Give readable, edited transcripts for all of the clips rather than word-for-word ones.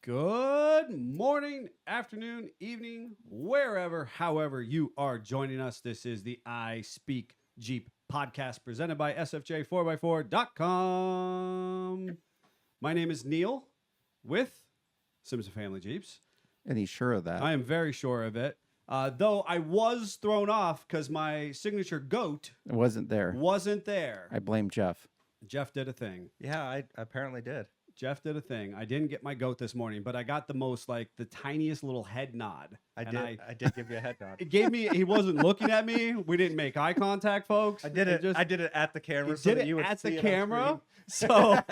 Good morning, afternoon, evening, wherever, however you are joining us. This is the I Speak Jeep podcast presented by SFJ4x4.com. My name is Neil with Simpson Family Jeeps. And he's sure of that. I am very sure of it. Though I was thrown off because my signature goat It wasn't there. wasn't there. I blame Jeff. Jeff did a thing. Yeah, I apparently did. Jeff did a thing. I didn't get my goat this morning, but I got the most, like, the tiniest little head nod. I did give you a head nod. It gave me, he wasn't looking at me. We didn't make eye contact, folks. I did it at the camera. He So did that it you would at see the it on camera. screen.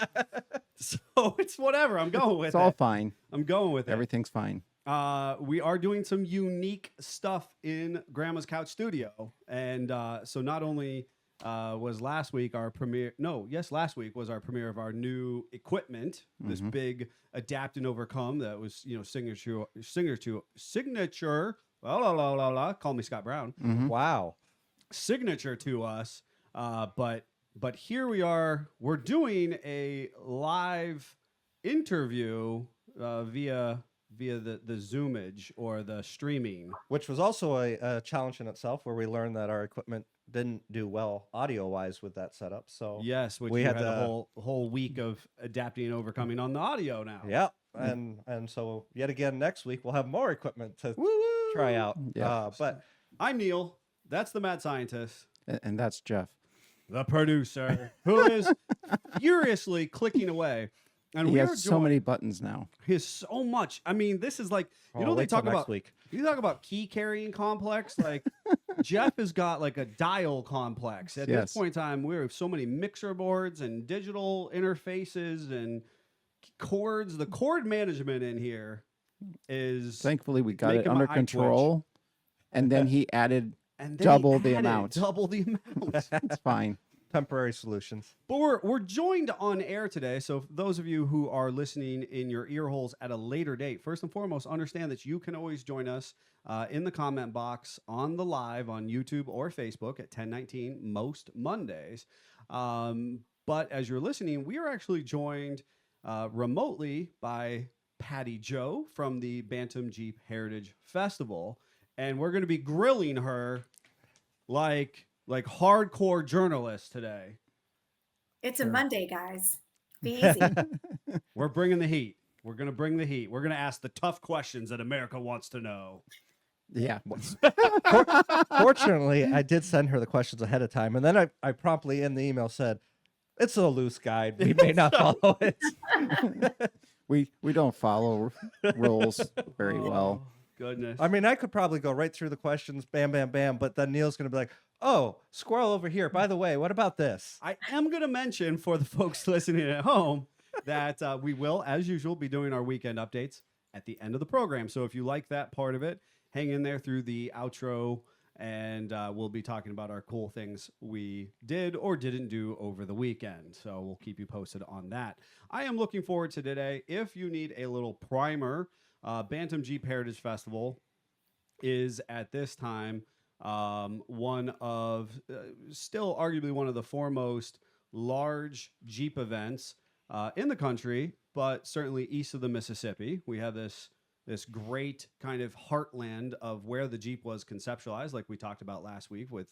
So it's whatever. I'm going with It's it. all fine. I'm going with it. Everything's fine. We are doing some unique stuff in Grandma's Couch Studio. And so not only was last week our premiere, last week was our premiere of our new equipment, this big Adapt and Overcome that was, signature, call me Scott Brown, Wow. signature to us. But here we are, we're doing a live interview via the Zoomage or the streaming. Which was also a challenge in itself, where we learned that our equipment didn't do well audio-wise with that setup. So Yes, which we we had had a to- whole week of adapting and overcoming on the audio now. yeah, and so yet again next week we'll have more equipment to try out. Yeah. But I'm Neil. That's the mad scientist, And that's Jeff. the producer, who is furiously clicking away. And He we are has so many buttons now. He has so much. I mean, this is like, they wait till talk next about week. You talk about key carrying complex. Like Jeff has got like a dial complex. At this Yes. point in time, we have so many mixer boards and digital interfaces and cords. The cord management in here is Thankfully, we got it making my under eye twitch. control. And then he added and then double he the added amount. Double the amount. it's fine. Temporary solutions. But we're joined on air today. So for those of you who are listening in your ear holes at a later date, first and foremost, understand that you can always join us in the comment box on the live on YouTube or Facebook at 10:19 most Mondays. But as you're listening, we are actually joined remotely by Patti Jo from the Bantam Jeep Heritage Festival. And we're going to be grilling her like hardcore journalists today. It's a Monday, guys. Be easy. We're bringing the heat. We're going to bring the heat. We're going to ask the tough questions that America wants to know. Yeah. Fortunately, I did send her the questions ahead of time, and then I promptly in the email said, "It's a loose guide. We may not follow it." we don't follow rules very well. Goodness. I mean, I could probably go right through the questions, bam, bam, bam, but then Neil's going to be like, "Oh, squirrel over here. By the way, what about this?" I am going to mention for the folks listening at home that we will, as usual, be doing our weekend updates at the end of the program. So if you like that part of it, hang in there through the outro, and we'll be talking about our cool things we did or didn't do over the weekend. So we'll keep you posted on that. I am looking forward to today. If you need a little primer, Bantam Jeep Heritage Festival is at this time one of still arguably one of the foremost large Jeep events in the country, but certainly east of the Mississippi. We have this great kind of heartland of where the Jeep was conceptualized, like we talked about last week with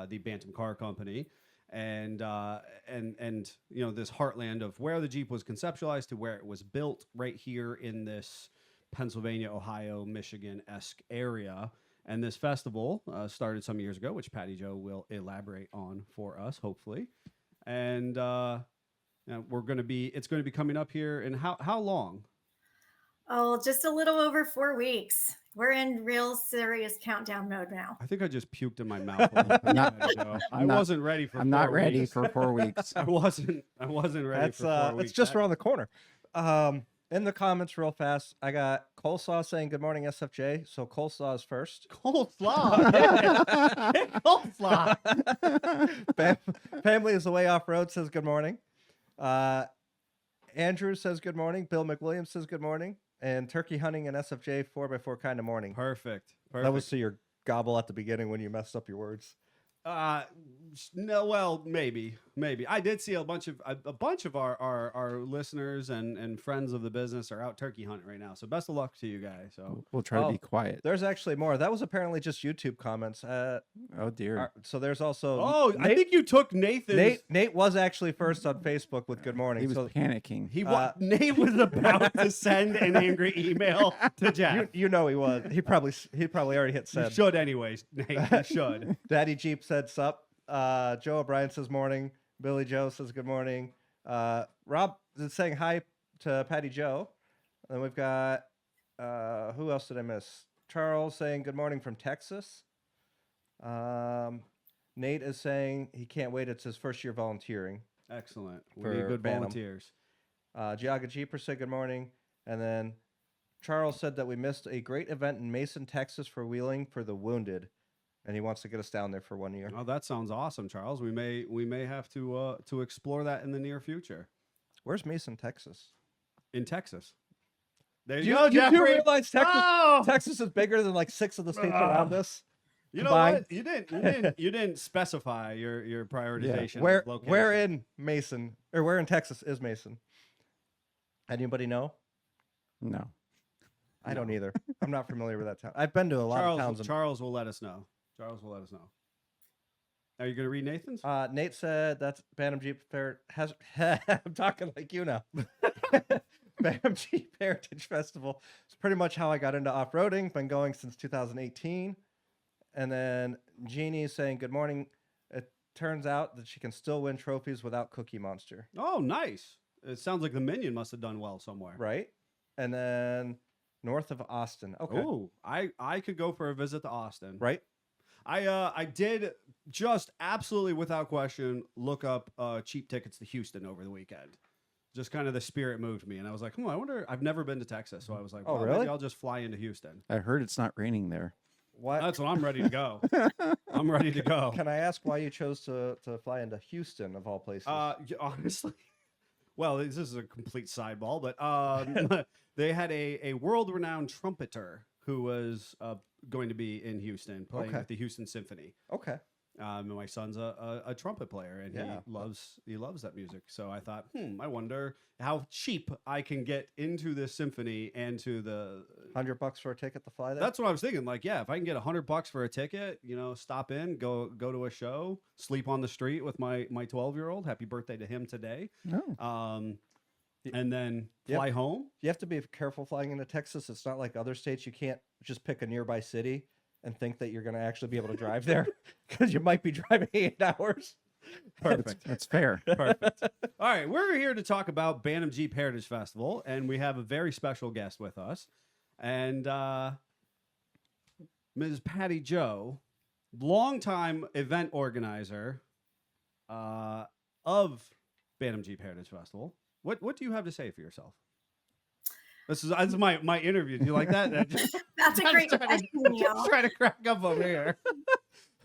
the Bantam Car Company. And this heartland of where the Jeep was conceptualized to where it was built right here in this Pennsylvania, Ohio, Michigan-esque area. And this festival started some years ago, which Patti Jo will elaborate on for us, hopefully. And it's going to be coming up here in how long? Oh, just a little over 4 weeks. We're in real serious countdown mode now. I think I just puked in my mouth. A little bit, Patti Jo. I wasn't ready for. I'm not ready for 4 weeks. I wasn't ready for 4 weeks. It's just around the corner. In the comments real fast, I got Coleslaw saying good morning, SFJ. So Coleslaw is first. Coleslaw. Coleslaw. Family is away off road says good morning. Andrew says good morning. Bill McWilliams says good morning. And turkey hunting and SFJ 4x4 kind of morning. Perfect. That was to your gobble at the beginning when you messed up your words. No, well, maybe. I did see a bunch of our listeners and friends of the business are out turkey hunting right now. So best of luck to you guys. So We'll try to Oh, be quiet. There's actually more. That was apparently just YouTube comments. Oh dear. So there's also. oh, I Nate, think you took Nathan's. Nate was actually first on Facebook with Good Morning. He was So panicking. Nate was about to send an angry email to Jeff. you know he was. He probably already hit You send. should anyways, Nate. You should. Daddy Jeep said sup. Joe O'Brien says morning. Billy Joe says good morning. Rob is saying hi to Patti Jo. And then we've got who else did I miss? Charles saying good morning from Texas. Nate is saying he can't wait. It's his first year volunteering. Excellent. We For need good Bantam. volunteers. Giaga Jeeper said good morning. And then Charles said that we missed a great event in Mason, Texas for wheeling for the wounded. And he wants to get us down there for 1 year. Oh, that sounds awesome, Charles. We may have to explore that in the near future Where's Mason, Texas? in Texas. There Do you you, go, you do Jeffrey. realize Texas, Oh! Texas is bigger than like 6 of the states around us? You know combined. what? You didn't specify your prioritization. of Where location. in Mason or where in Texas is Mason? Anybody know? No. I don't either. I'm not familiar with that town. I've been to a lot of towns. Charles will let us know. Charles will let us know. Are you going to read Nathan's? Nate said that's Bantam Jeep Fair has. I'm talking like you now. Bantam Jeep Heritage Festival. It's pretty much how I got into off-roading. Been going since 2018. And then Jeannie is saying good morning. It turns out that she can still win trophies without Cookie Monster. Oh, nice. It sounds like the Minion must have done well somewhere. Right. And then north of Austin. Okay. Oh, I could go for a visit to Austin. Right. I did just absolutely without question look up cheap tickets to Houston over the weekend. Just kind of the spirit moved me, and I was like, I wonder. I've never been to Texas, so I was like, Oh, well, really? maybe I'll just fly into Houston. I heard it's not raining there. What? That's when I'm ready to go. I'm ready to go. Can I ask why you chose to fly into Houston of all places? Honestly, well, this is a complete sideball, but they had a world-renowned trumpeter who was going to be in Houston playing Okay. with the Houston Symphony. Okay. My son's a trumpet player, and Yeah. he loves that music. So I thought, I wonder how cheap I can get into this symphony and to the. $100 for a ticket to fly there? That's what I was thinking. Like, yeah, if I can get $100 for a ticket, stop in, go to a show, sleep on the street with my 12-year-old. Happy birthday to him today. Oh. And then Yep. fly home. You have to be careful flying into Texas. It's not like other states. You can't just pick a nearby city and think that you're going to actually be able to drive there because you might be driving 8 hours. Perfect. That's fair. Perfect. All right, we're here to talk about Bantam Jeep Heritage Festival, and we have a very special guest with us, and Ms. Patti Jo, longtime event organizer of Bantam Jeep Heritage Festival. What do you have to say for yourself? This is my interview. Do you like that? That's a great question, Neil. Trying to crack up over here.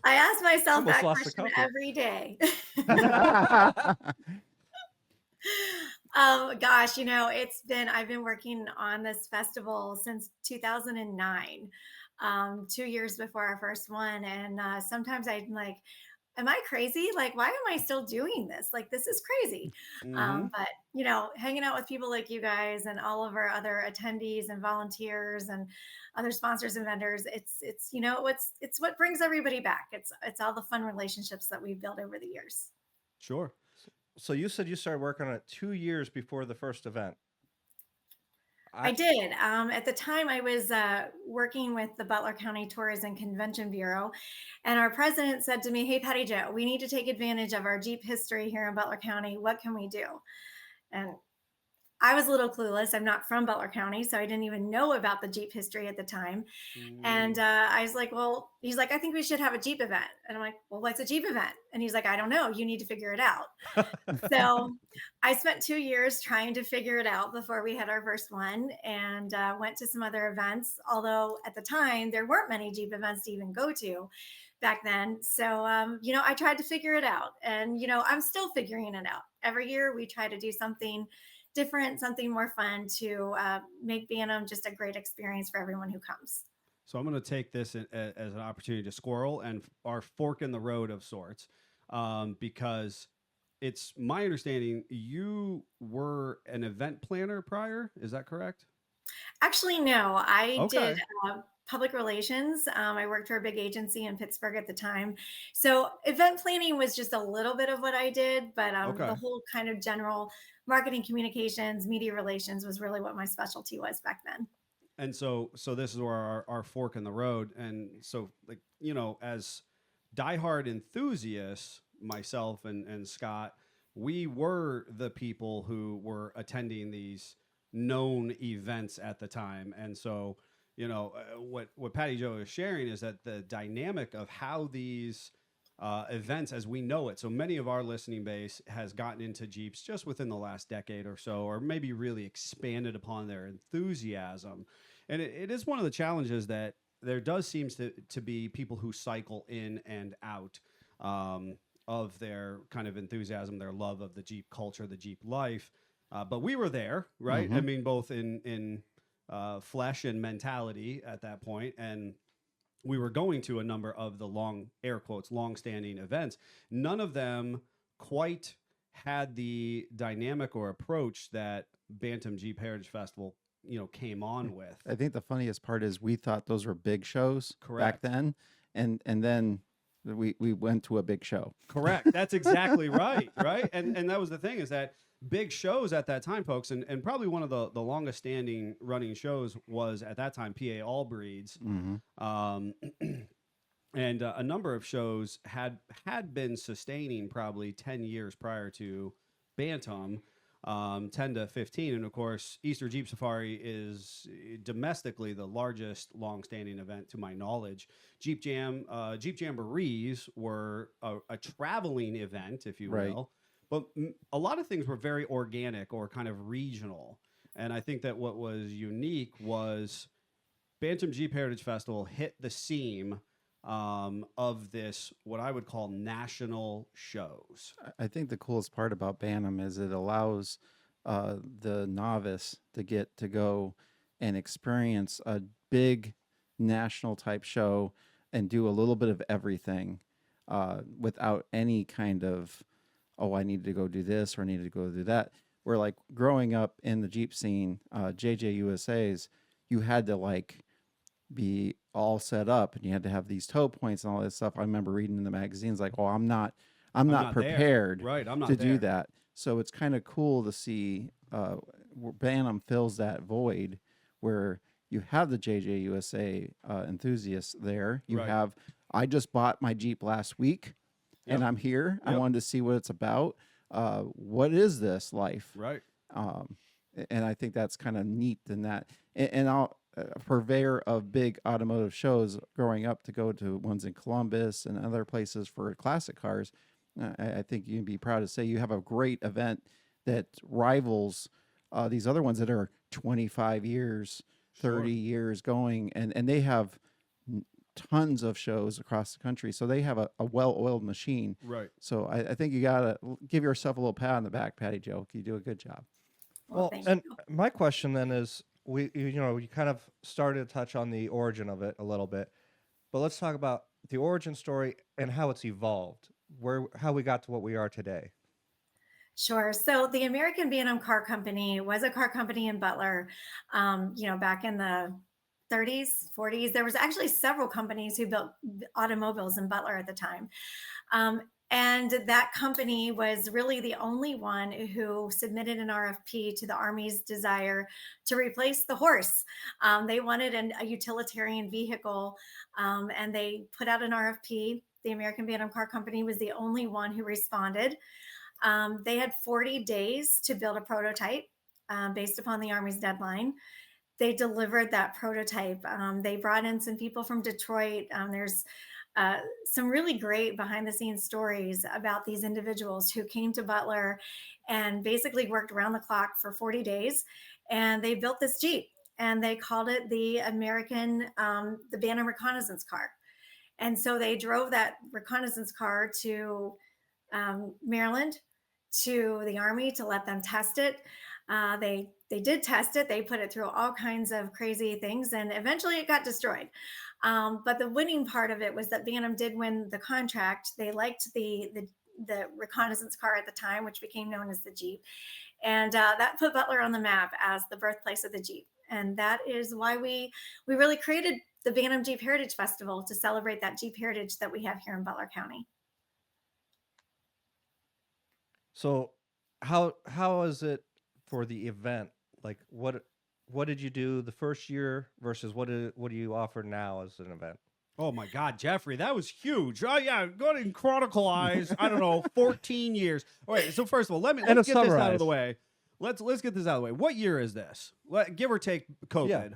I ask myself Almost that lost the question couple. every day. Gosh, I've been working on this festival since 2009, 2 years before our first one. And sometimes I'm like, am I crazy? Like, why am I still doing this? Like, this is crazy. Mhm. But, hanging out with people like you guys and all of our other attendees and volunteers and other sponsors and vendors, it's what brings everybody back. It's all the fun relationships that we've built over the years. Sure. So you said you started working on it 2 years before the first event. I did. At the time, I was working with the Butler County Tourism Convention Bureau, and our president said to me, "Hey, Patti Jo, we need to take advantage of our Jeep history here in Butler County. What can we do?" And I was a little clueless. I'm not from Butler County, so I didn't even know about the Jeep history at the time. And I was like, well, he's like, I think we should have a Jeep event. And I'm like, well, what's a Jeep event? And he's like, I don't know. You need to figure it out. So I spent 2 years trying to figure it out before we had our first one, and went to some other events. Although at the time, there weren't many Jeep events to even go to back then. So, I tried to figure it out, and, I'm still figuring it out. Every year we try to do something different, something more fun to make Bantam just a great experience for everyone who comes. So I'm going to take this as an opportunity to squirrel and our fork in the road of sorts. because it's my understanding you were an event planner prior. Is that correct? Actually, no, I did Okay. public relations. I worked for a big agency in Pittsburgh at the time. So event planning was just a little bit of what I did, but the Okay. whole kind of general marketing communications, media relations was really what my specialty was back then. And so this is where our fork in the road. And so, like, as diehard enthusiasts, myself and Scott, we were the people who were attending these known events at the time. And so, what Patti Jo is sharing is that the dynamic of how these events as we know it. So many of our listening base has gotten into Jeeps just within the last decade or so, or maybe really expanded upon their enthusiasm. And it is one of the challenges that there does seems to be people who cycle in and out of their kind of enthusiasm, their love of the Jeep culture, the Jeep life. But we were there, right? I Mm-hmm. mean, both in flesh and mentality at that point, and we were going to a number of the long air quotes long-standing events. None of them quite had the dynamic or approach that Bantam Jeep Heritage Festival came on with. I think the funniest part is we thought those were big shows Correct. back then, and then we went to a big show. Correct. That's exactly right. Right. And that was the thing, is that big shows at that time, folks, and probably one of the longest standing running shows was at that time PA All Breeds. Mm-hmm. And a number of shows had been sustaining probably 10 years prior to Bantam, 10 to 15. And of course, Easter Jeep Safari is domestically the largest long-standing event to my knowledge. Jeep Jamborees were a traveling event, if you Right. will, but a lot of things were very organic or kind of regional. And I think that what was unique was Bantam Jeep Heritage Festival hit the seam of this, what I would call national shows. I think the coolest part about Bantam is it allows the novice to get to go and experience a big national type show and do a little bit of everything without any kind of, oh, I need to go do this or I need to go do that. Where like growing up in the Jeep scene, JJUSA's, you had to like be all set up and you had to have these tow points and all this stuff. I remember reading in the magazines like, oh, I'm not not there. prepared Right. I'm not to there. do that. So it's kind of cool to see where Bantam fills that void where you have the JJUSA enthusiasts there. You Right. have, I just bought my Jeep last week and Yep. I'm here. I Yep. wanted to see what it's about. What is this life? Right. And I think that's kind of neat in that. And I'll, a purveyor of big automotive shows growing up to go to ones in Columbus and other places for classic cars. I think you can be proud to say you have a great event that rivals these other ones that are 25 years, 30 Sure. years going, and they have tons of shows across the country. So they have a well-oiled machine. Right. So I think you got to give yourself a little pat on the back, Patti Jo. You do a good job. Well, Thank and you. my question then is, you kind of started to touch on the origin of it a little bit, but let's talk about the origin story and how it's evolved, how we got to what we are today. Sure. So the American Bantam Car Company was a car company in Butler, back in the 30s, 40s. There was actually several companies who built automobiles in Butler at the time. And that company was really the only one who submitted an RFP to the Army's desire to replace the horse. They wanted a utilitarian vehicle, and they put out an RFP. The American Bantam Car Company was the only one who responded. They had 40 days to build a prototype based upon the Army's deadline. They delivered that prototype. They brought in some people from Detroit. There's some really great behind the scenes stories about these individuals who came to Butler and basically worked around the clock for 40 days. And they built this Jeep and they called it the the Bantam reconnaissance car. And so they drove that reconnaissance car to Maryland, to the Army to let them test it. They did test it. They put it through all kinds of crazy things, and eventually it got destroyed. But the winning part of it was that Bantam did win the contract. They liked the the reconnaissance car at the time, which became known as the Jeep. And that put Butler on the map as the birthplace of the Jeep. And that is why we really created the Bantam Jeep Heritage Festival, to celebrate that Jeep heritage that we have here in Butler County. So how is it for the event? Like what did you do the first year versus what do you offer now as an event? Oh my God, Jeffrey, that was huge. Oh yeah, go ahead and chronicleize. I don't know, 14 years. All right, so first of all, let's get this out of summarize. the way. Let's get this out of the way. What year is this? Give or take COVID. Yeah.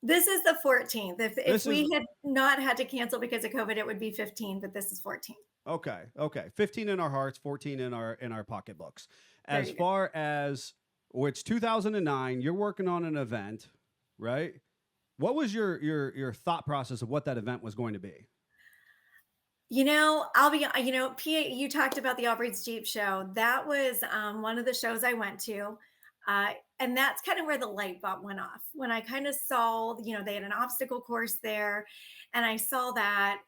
This is the 14th. If This we is- had not had to cancel because of COVID, it would be 15, but this is 14. Okay. 15 in our hearts, 14 in our pocketbooks. There As you go. far as which 2009, you're working on an event, right? What was your thought process of what that event was going to be? I'll be, PA, you talked about the All Breeds Jeep show. That was one of the shows I went to. And that's kind of where the light bulb went off. When I kind of saw, they had an obstacle course there, and I saw that.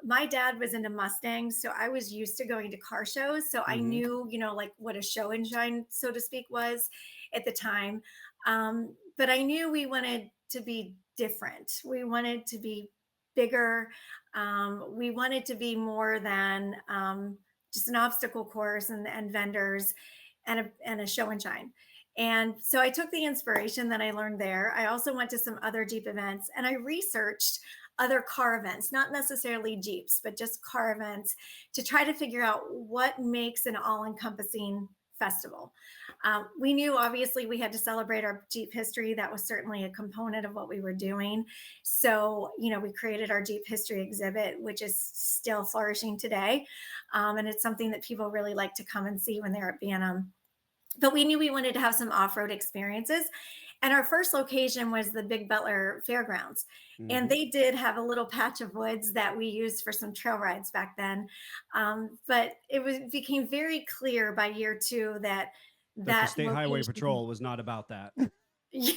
My dad was into Mustangs, so I was used to going to car shows. So I knew, like what a show and shine, so to speak, was at the time. But I knew we wanted to be different. We wanted to be bigger. We wanted to be more than just an obstacle course and vendors and a show and shine. And so I took the inspiration that I learned there. I also went to some other Jeep events, and I researched other car events, not necessarily Jeeps, but just car events, to try to figure out what makes an all-encompassing festival. We knew obviously we had to celebrate our Jeep history. That was certainly a component of what we were doing. So, we created our Jeep history exhibit, which is still flourishing today. And it's something that people really like to come and see when they're at Bantam. But we knew we wanted to have some off-road experiences. And our first location was the Big Butler Fairgrounds. And they did have a little patch of woods that we used for some trail rides back then. But it became very clear by year 2 that The State Highway location- Patrol was not about that. Yeah.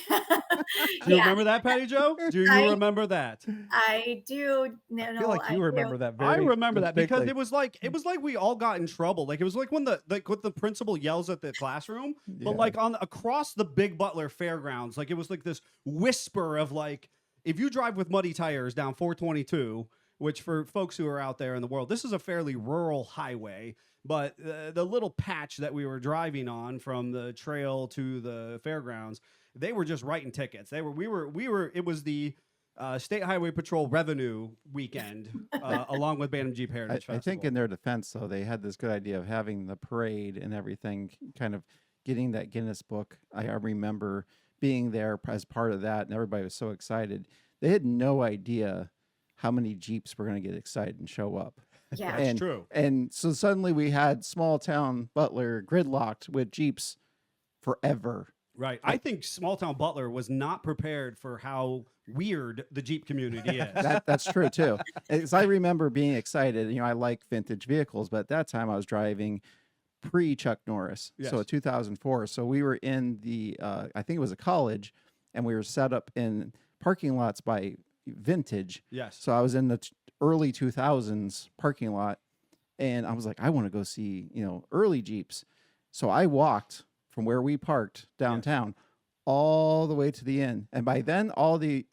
Do you remember that, Patty Jo? Do you remember that? I do. No, I feel like you remember that I very remember that because distinctly. it was like we all got in trouble. Like it was like when the principal yells at the classroom, but Yeah. like across the Big Butler Fairgrounds, like it was like this whisper of like, if you drive with muddy tires down 422, which for folks who are out there in the world, this is a fairly rural highway. But the little patch that we were driving on from the trail to the fairgrounds, they were just writing tickets. It was the State Highway Patrol revenue weekend, along with Bantam Jeep Heritage Festival. I think in their defense, though, they had this good idea of having the parade and everything, kind of getting that Guinness book. I remember being there as part of that, and everybody was so excited. They had no idea how many Jeeps were going to get excited and show up. Yeah. That's true. And so suddenly we had small town Butler gridlocked with Jeeps forever. Right. I think small town Butler was not prepared for how weird the Jeep community is. That's true too. As I remember being excited, I like vintage vehicles, but at that time I was driving pre Chuck Norris, so Yes. 2004. So we were in the, I think it was a college, and we were set up in parking lots by vintage. Yes. So I was in the early 2000s parking lot, and I was like, I want to go see, early Jeeps. So I walked from where we parked downtown all the way to the end. And by then, all the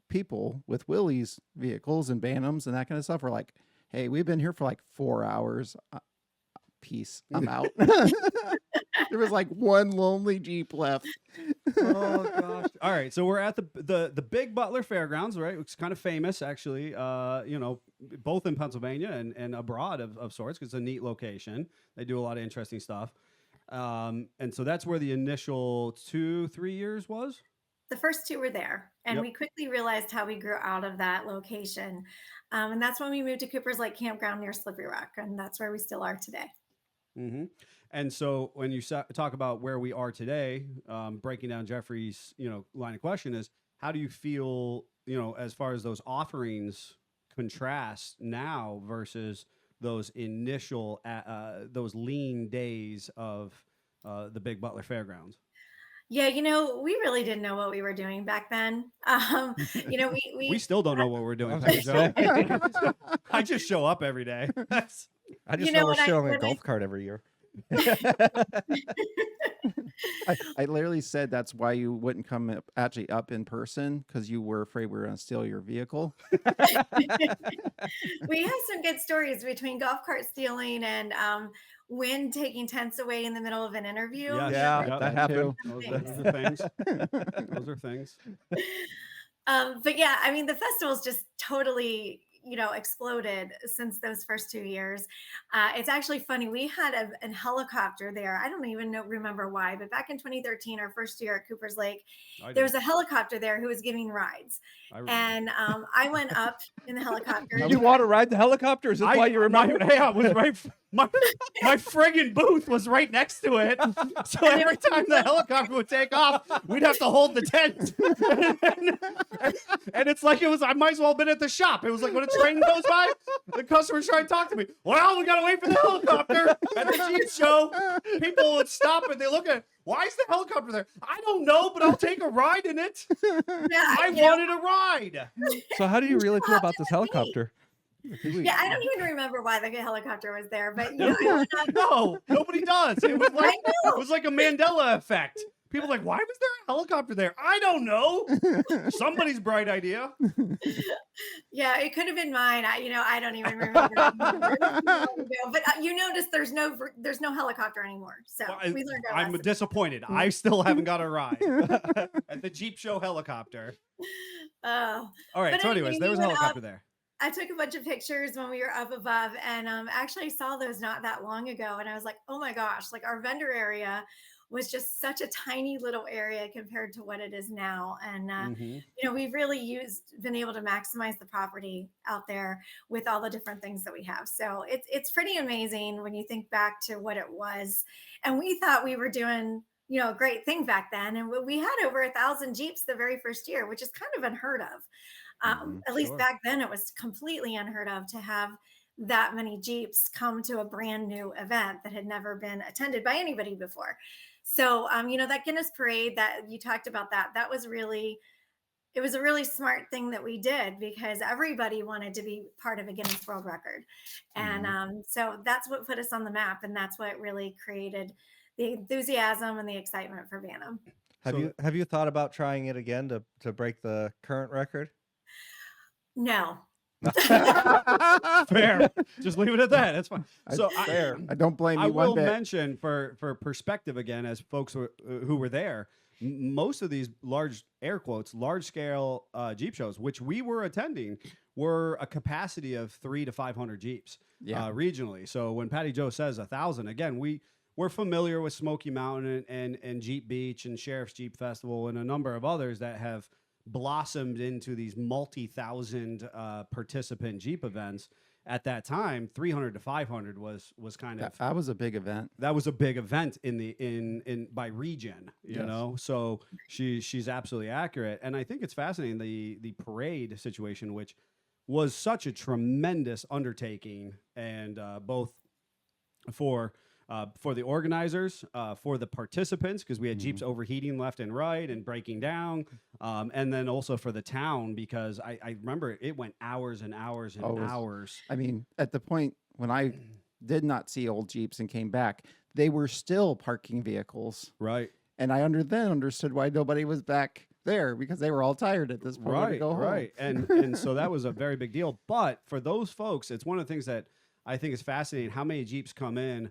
people with Willie's vehicles and Bantams and that kind of stuff were like, hey, we've been here for like 4 hours. Peace. I'm out. There was like one lonely Jeep left. Oh gosh. All right, so we're at the Big Butler Fairgrounds, right? It's kind of famous, actually. Both in Pennsylvania and abroad of sorts, because it's a neat location. They do a lot of interesting stuff, and so that's where the initial 2-3 years was. The first 2 were there, and Yep. we quickly realized how we grew out of that location. And that's when we moved to Cooper's Lake Campground near Slippery Rock, and that's where we still are today. Mm-hmm. And so when you talk about where we are today, breaking down Jeffrey's line of question is, how do you feel as far as those offerings contrast now versus those initial those lean days of the Big Butler Fairgrounds? Yeah, we really didn't know what we were doing back then. We We still don't know what we're doing. I was Patty Jo. gonna I just show up every day. I just You know, know we're when I showing a when I golf cart every year. I literally said that's why you wouldn't come actually up in person, because you were afraid we were going to steal your vehicle. we have some good stories between golf cart stealing and wind taking tents away in the middle of an interview. Yes. Yeah, Yep. that happened. Those Thanks. are things. Those are things. But yeah, I mean, the festival's just totally, exploded since those first 2 years. It's actually funny. We had a helicopter there. I don't even remember why, but back in 2013, our first year at Cooper's Lake, there was a helicopter there who was giving rides. And I went up in the helicopter. Did you want to ride the helicopter? Is this why you remember? I was right. My friggin' booth was right next to it. So every time the helicopter would take off, we'd have to hold the tent. And it's like I might as well have been at the shop. It was like when a train goes by, the customers try to talk to me. Well, we got to wait for the helicopter at the Jeep show. People would stop and they look at it. Why is the helicopter there? I don't know, but I'll take a ride in it. I wanted a ride. So how do you really feel about this helicopter? Yeah, I don't even remember why the helicopter was there, but I went up. No, nobody does. It was like a Mandela effect. People are like, why was there a helicopter there? I don't know. Somebody's bright idea. Yeah, it could have been mine. I don't even remember. But you notice there's no helicopter anymore. So Well, we learned our I'm lesson. disappointed. I still haven't got a ride at the Jeep show helicopter. Oh, All right. But So, anyway, anyways, there we was a went helicopter up. there. I took a bunch of pictures when we were up above, and actually saw those not that long ago. And I was like, oh my gosh, like our vendor area was just such a tiny little area compared to what it is now. And, we've really been able to maximize the property out there with all the different things that we have. So it's pretty amazing when you think back to what it was. And we thought we were doing, a great thing back then. And we had over 1,000 Jeeps the very first year, which is kind of unheard of. At least Sure. back then, it was completely unheard of to have that many Jeeps come to a brand new event that had never been attended by anybody before. So, that Guinness parade that you talked about, that was it was a really smart thing that we did because everybody wanted to be part of a Guinness World Record. And so that's what put us on the map. And that's what really created the enthusiasm and the excitement for Bantam. Have you thought about trying it again to break the current record? No. Fair. Just leave it at that. That's fine. So Fair. I don't blame I you one will bit. mention for perspective again, as folks who were there, most of these large scale Jeep shows, which we were attending, were a capacity of 300 to 500 Jeeps regionally. So when Patti Jo says 1,000, again, we're familiar with Smoky Mountain and Jeep Beach and Sheriff's Jeep Festival and a number of others that have blossomed into these multi-thousand participant Jeep events. At that time, 300 to 500 was kind of That was a big event. that was a big event in by region, you know. So she's absolutely accurate, and I think it's fascinating the parade situation, which was such a tremendous undertaking, and both for the organizers, for the participants, because we had Jeeps overheating left and right and breaking down, and then also for the town, because I remember it went hours and hours and hours. I mean, at the point when I did not see old Jeeps and came back, they were still parking vehicles. Right. And I then understood why nobody was back there, because they were all tired at this point to go home. Right. And so that was a very big deal. But for those folks, it's one of the things that I think is fascinating, how many Jeeps come in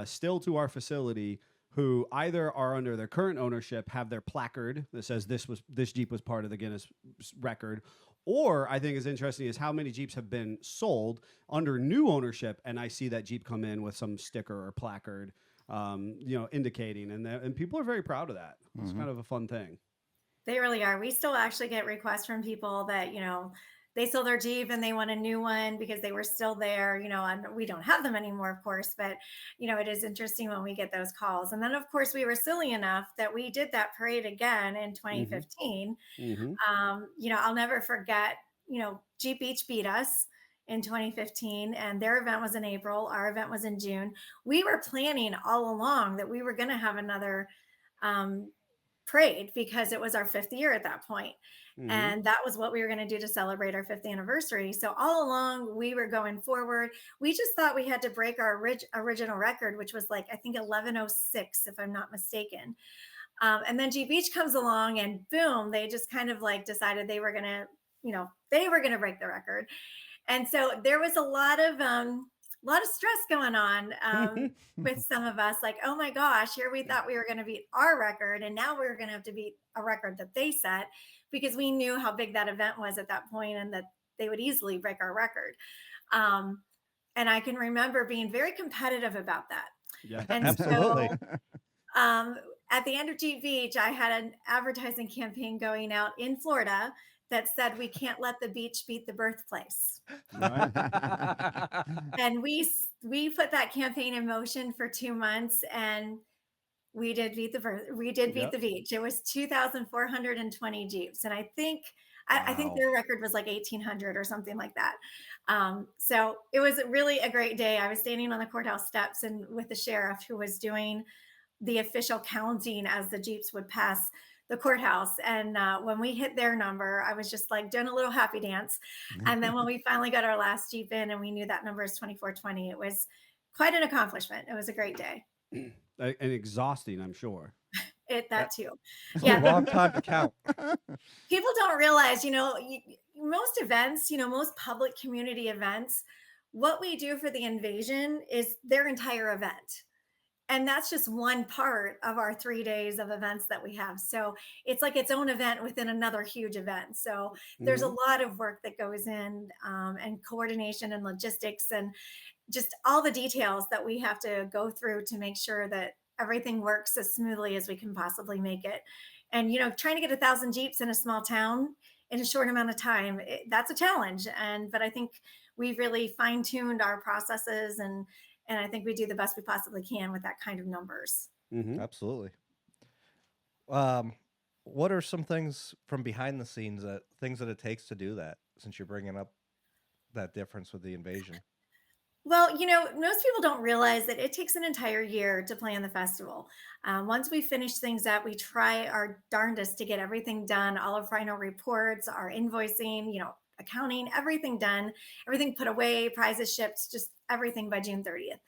still to our facility who either are under their current ownership, have their placard that says this Jeep was part of the Guinness record, or I think is interesting is how many Jeeps have been sold under new ownership, and I see that Jeep come in with some sticker or placard, indicating, and people are very proud of that. It's kind of a fun thing. They really are. We still actually get requests from people that, they sold their Jeep and they want a new one because they were still there, and we don't have them anymore, of course, but, it is interesting when we get those calls. And then, of course, we were silly enough that we did that parade again in 2015. I'll never forget, Jeep Beach beat us in 2015, and their event was in April. Our event was in June. We were planning all along that we were going to have another parade because it was our 5th year at that point. Mhm. And that was what we were going to do to celebrate our 5th anniversary. So all along we were going forward. We just thought we had to break our original record, which was like, I think 11:06, if I'm not mistaken. And then G Beach comes along and boom, they just kind of like decided they were going to, they were going to break the record. And so there was a lot of stress going on with some of us, like, oh my gosh, here we thought we were going to beat our record, and now we are going to have to beat a record that they set, because we knew how big that event was at that point and that they would easily break our record. Um, and I can remember being very competitive about that. Yeah. And Absolutely. so at the end of Jeep Beach, I had an advertising campaign going out in Florida that said, we can't let the beach beat the birthplace. Right. And we put that campaign in motion for 2 months, and we did beat Yep. the beach. It was 2,420 Jeeps. And I think Wow. their record was like 1,800 or something like that. So it was really a great day. I was standing on the courthouse steps and with the sheriff who was doing the official counting as the Jeeps would pass the courthouse. And when we hit their number, I was just like doing a little happy dance. And then when we finally got our last Jeep in and we knew that number is 2,420, it was quite an accomplishment. It was a great day. And exhausting, I'm sure. That too. It's Yeah. a long time to count. People don't realize, most events, most public community events, what we do for the invasion is their entire event. And that's just one part of our 3 days of events that we have. So it's like its own event within another huge event. So there's a Mhm. lot of work that goes in, and coordination and logistics and just all the details that we have to go through to make sure that everything works as smoothly as we can possibly make it. And trying to get 1,000 Jeeps in a small town in a short amount of time, that's a challenge. But I think we've really fine-tuned our processes, and I think we do the best we possibly can with that kind of numbers. Mhm. Absolutely. What are some things from behind the scenes, things that it takes to do that, since you're bringing up that difference with the invasion? Well, most people don't realize that it takes an entire year to plan the festival. Once we finish things up, we try our darndest to get everything done, all of our final reports, our invoicing, accounting, everything done, everything put away, prizes shipped, just everything by June 30th.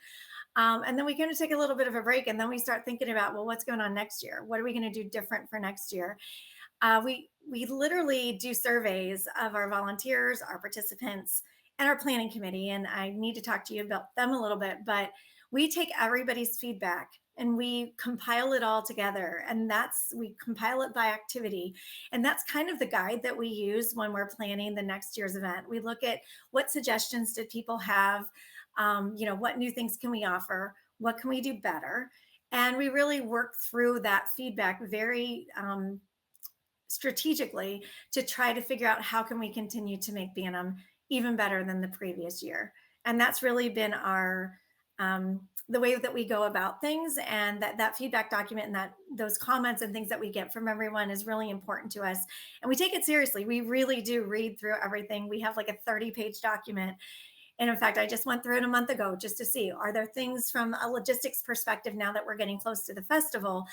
And then we kind of take a little bit of a break, and then we start thinking about, well, what's going on next year? What are we going to do different for next year? We literally do surveys of our volunteers, our participants, and our planning committee. And I need to talk to you about them a little bit, but we take everybody's feedback and we compile it all together. And we compile it by activity. And that's kind of the guide that we use when we're planning the next year's event. We look at what suggestions did people have, what new things can we offer? What can we do better? And we really work through that feedback very strategically to try to figure out how can we continue to make Bantam even better than the previous year. And that's really been our the way that we go about things, and that feedback document and those comments and things that we get from everyone is really important to us, and we take it seriously. We really do read through everything. We have like a 30-page document. And in fact, I just went through it a month ago just to see, are there things from a logistics perspective now that we're getting close to the festival?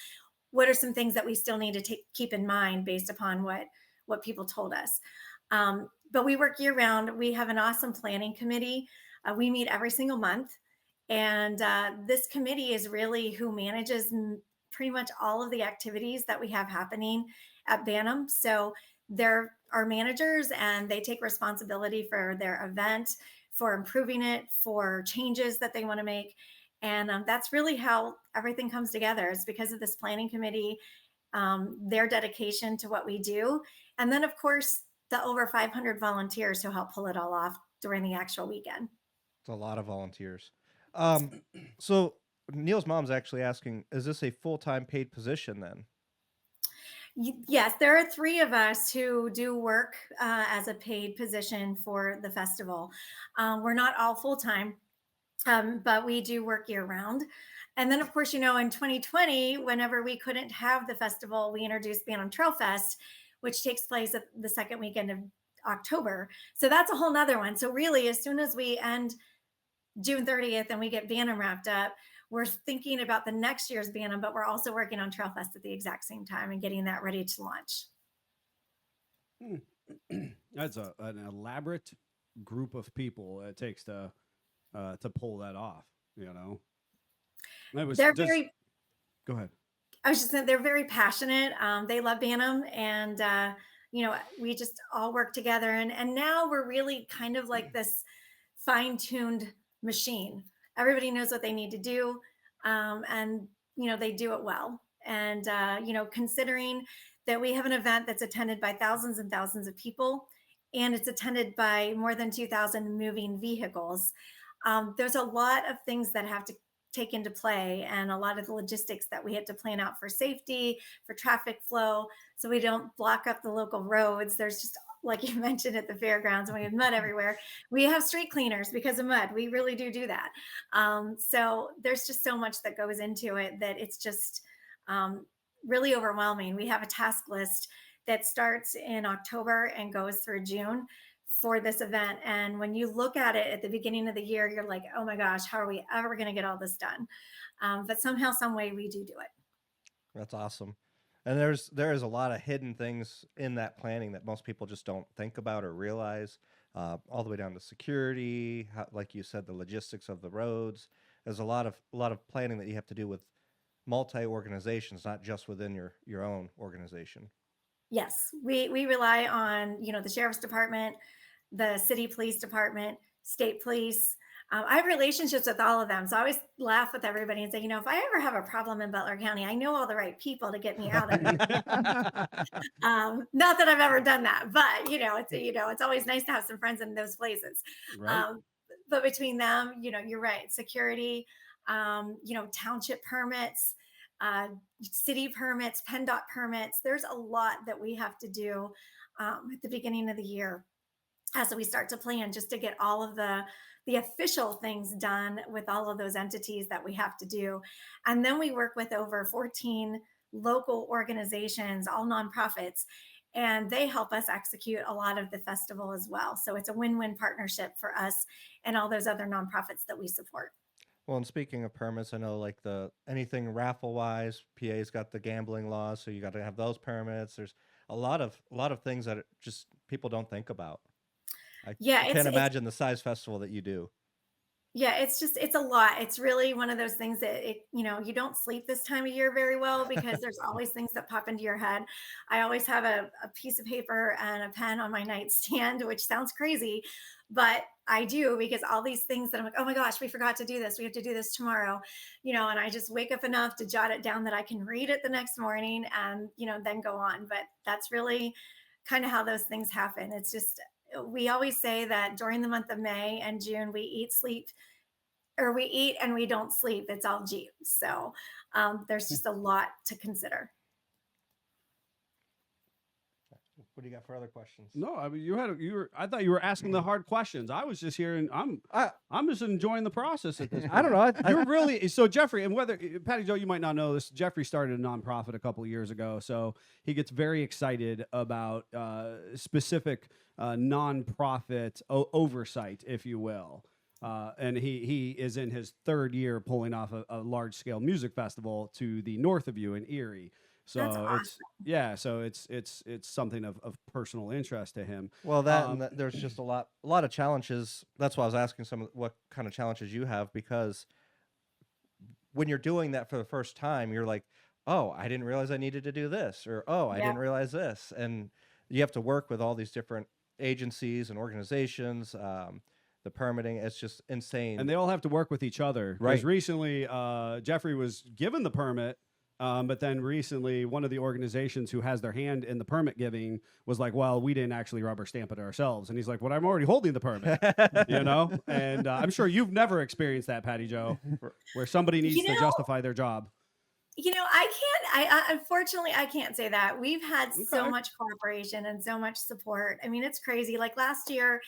What are some things that we still need to keep in mind based upon what people told us? But we work year round. We have an awesome planning committee. We meet every single month. And this committee is really who manages pretty much all of the activities that we have happening at Bantam. So they're our managers, and they take responsibility for their event, for improving it, for changes that they want to make. And that's really how everything comes together. It's because of this planning committee, their dedication to what we do. And then, of course, the over 500 volunteers who help pull it all off during the actual weekend. It's a lot of volunteers. So Neil's mom's actually asking, is this a full-time paid position then? Yes, there are 3 of us who do work as a paid position for the festival. We're not all full-time, but we do work year round. And then, of course, in 2020, whenever we couldn't have the festival, we introduced Bantam Trail Fest, which takes place at the second weekend of October. So that's a whole nother one. So really, as soon as we end June 30th and we get Bantam wrapped up, we're thinking about the next year's Bantam, but we're also working on Trail Fest at the exact same time and getting that ready to launch. That's an elaborate group of people it takes to pull that off. It was They're just very, go ahead. I was just saying, they're very passionate. They love Bantam, and we just all work together. And now we're really kind of like this fine-tuned machine. Everybody knows what they need to do, and they do it well. And considering that we have an event that's attended by thousands and thousands of people, and it's attended by more than 2,000 moving vehicles, there's a lot of things that have to take into play, and a lot of the logistics that we had to plan out for safety, for traffic flow, so we don't block up the local roads. There's just, like you mentioned at the fairgrounds, and we have mud everywhere. We have street cleaners because of mud. We really do that. So there's just so much that goes into it that it's just really overwhelming. We have a task list that starts in October and goes through June for this event. And when you look at it at the beginning of the year, you're like, oh my gosh, how are we ever going to get all this done? But somehow, some way, we do it. That's awesome. And there is a lot of hidden things in that planning that most people just don't think about or realize, all the way down to security, like you said, the logistics of the roads. There's a lot of planning that you have to do with multi organizations, not just within your own organization. Yes, we rely on the sheriff's department, the city police department, state police. I have relationships with all of them, so I always laugh with everybody and say, if I ever have a problem in Butler County, I know all the right people to get me out of it. Not that I've ever done that, but it's always nice to have some friends in those places. Right. But between them, you're right. Security, township permits, city permits, PennDOT permits. There's a lot that we have to do at the beginning of the year as we start to plan, just to get all of the official things done with all of those entities that we have to do. And then we work with over 14 local organizations, all nonprofits, and they help us execute a lot of the festival as well. So it's a win-win partnership for us and all those other nonprofits that we support. Well, and speaking of permits, I know like anything raffle wise, PA's got the gambling laws, so you got to have those permits. There's a lot of things that just people don't think about. I can't imagine the size festival that you do. Yeah, it's a lot. It's really one of those things that you don't sleep this time of year very well because there's always things that pop into your head. I always have a piece of paper and a pen on my nightstand, which sounds crazy, but I do, because all these things that I'm like, oh my gosh, we forgot to do this. We have to do this tomorrow, and I just wake up enough to jot it down that I can read it the next morning and, then go on. But that's really kind of how those things happen. It's just, we always say that during the month of May and June, we eat and we don't sleep. It's all Jeep. So there's just a lot to consider. What do you got for other questions? No, I mean I thought you were asking the hard questions. I was just hearing. I'm just enjoying the process at this point. I don't know. You're really so Jeffrey, and whether Patti Jo, you might not know this. Jeffrey started a nonprofit a couple of years ago, so he gets very excited about specific nonprofit oversight, if you will. And he is in his third year pulling off a large scale music festival to the north of you in Erie. So awesome. it's something of personal interest to him. Well, and there's just a lot of challenges. That's why I was asking what kind of challenges you have, because when you're doing that for the first time, you're like, oh, I didn't realize I needed to do this, or oh, I didn't realize this, and you have to work with all these different agencies and organizations. The permitting, it's just insane, and they all have to work with each other. Right. Because recently, Jeffrey was given the permit. But then recently, one of the organizations who has their hand in the permit giving was like, well, we didn't actually rubber stamp it ourselves. And he's like, well, I'm already holding the permit, And I'm sure you've never experienced that, Patti Jo, where somebody needs to justify their job. Unfortunately, I can't say that. We've had so much cooperation and so much support. I mean, it's crazy. Like last year,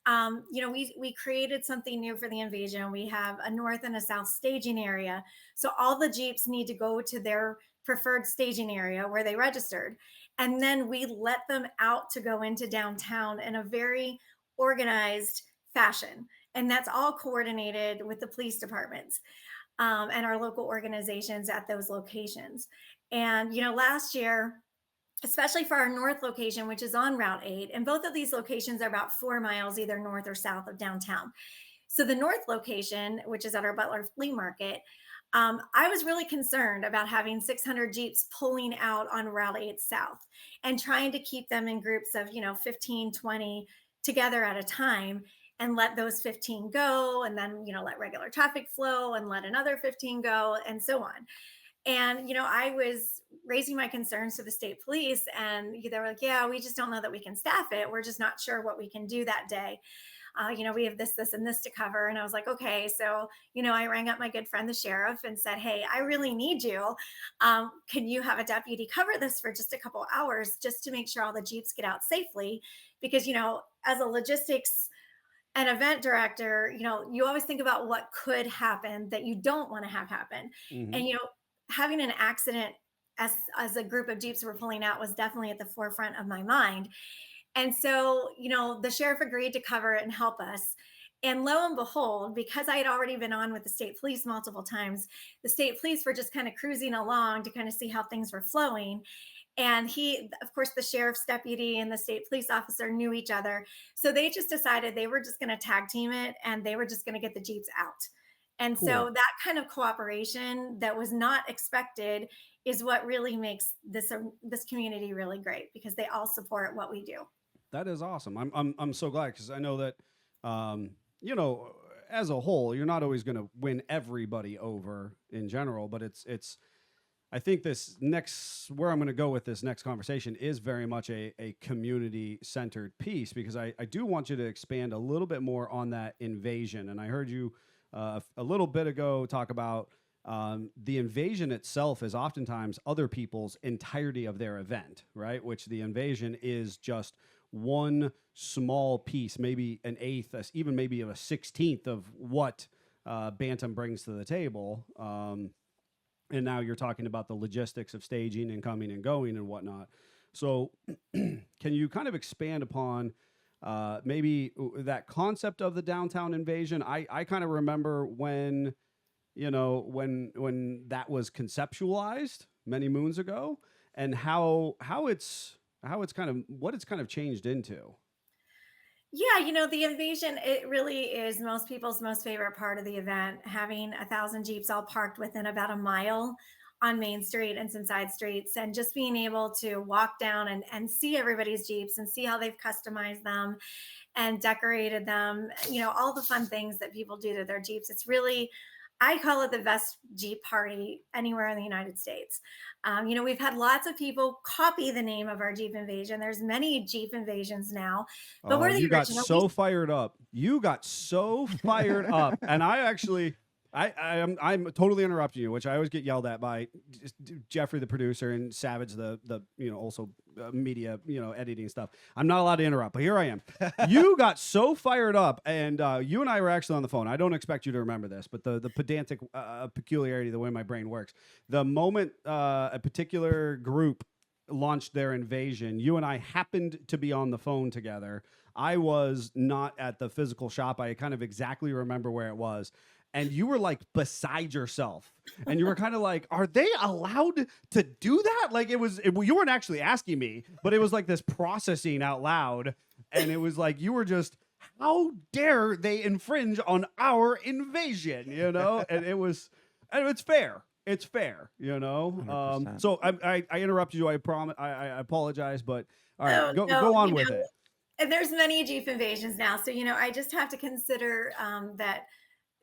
we created something new for the invasion. We have a north and a south staging area. So all the Jeeps need to go to their preferred staging area where they registered. And then we let them out to go into downtown in a very organized fashion. And that's all coordinated with the police departments. and our local organizations at those locations. And, last year, especially for our north location, which is on Route 8, and both of these locations are about 4 miles either north or south of downtown. So the north location, which is at our Butler Flea Market, I was really concerned about having 600 Jeeps pulling out on Route 8 South and trying to keep them in groups of, 15, 20 together at a time and let those 15 go and then, let regular traffic flow and let another 15 go and so on. And, I was raising my concerns to the state police, and they were like, yeah, we just don't know that we can staff it. We're just not sure what we can do that day. We have this, and this to cover. And I was like, okay. So, I rang up my good friend, the sheriff, and said, hey, I really need you. Can you have a deputy cover this for just a couple hours just to make sure all the Jeeps get out safely? Because, as a logistics and event director, you always think about what could happen that you don't want to have happen. Mhm. And, having an accident as a group of Jeeps were pulling out was definitely at the forefront of my mind. And so, the sheriff agreed to cover it and help us. And lo and behold, because I had already been on with the state police multiple times, the state police were just kind of cruising along to kind of see how things were flowing. And of course, the sheriff's deputy and the state police officer knew each other. So they just decided they were just going to tag team it and they were just going to get the Jeeps out. And Cool. so that kind of cooperation that was not expected is what really makes this community really great, because they all support what we do. That is awesome. I'm so glad, because I know that, you know, as a whole, you're not always going to win everybody over in general, but it's. I think where I'm going to go with this next conversation is very much a community centered piece, because I do want you to expand a little bit more on that invasion. And I heard you a little bit ago talk about the invasion itself is oftentimes other people's entirety of their event, right? Which the invasion is just one small piece, maybe an eighth, even maybe a 16th of what Bantam brings to the table. And now you're talking about the logistics of staging and coming and going and whatnot. So can you kind of expand upon maybe that concept of the downtown invasion? I kind of remember when that was conceptualized many moons ago, and how it's kind of what it's kind of changed into. Yeah, the invasion, it really is most people's most favorite part of the event, having 1,000 Jeeps all parked within about a mile on Main Street and some side streets, and just being able to walk down and see everybody's Jeeps and see how they've customized them and decorated them, all the fun things that people do to their Jeeps. It's really, I call it the best Jeep party anywhere in the United States. We've had lots of people copy the name of our Jeep invasion. There's many Jeep invasions now, but we're the You got original. so fired up. You got so fired up, and I actually. I'm totally interrupting you, which I always get yelled at by Jeffrey, the producer, and Savage, the also media, editing stuff. I'm not allowed to interrupt, but here I am. You got so fired up, and you and I were actually on the phone. I don't expect you to remember this, but the pedantic peculiarity of the way my brain works. The moment a particular group launched their invasion, you and I happened to be on the phone together. I was not at the physical shop. I kind of exactly remember where it was. And you were like beside yourself, and you were kind of like, "Are they allowed to do that?" Like you weren't actually asking me, but it was like this processing out loud, and it was like you were just, "How dare they infringe on our invasion?" And it's fair. It's fair, 100%. So I interrupted you. I promise. I apologize, but all right, No, go on you with know, it. and there's many Jeep invasions now, so I just have to consider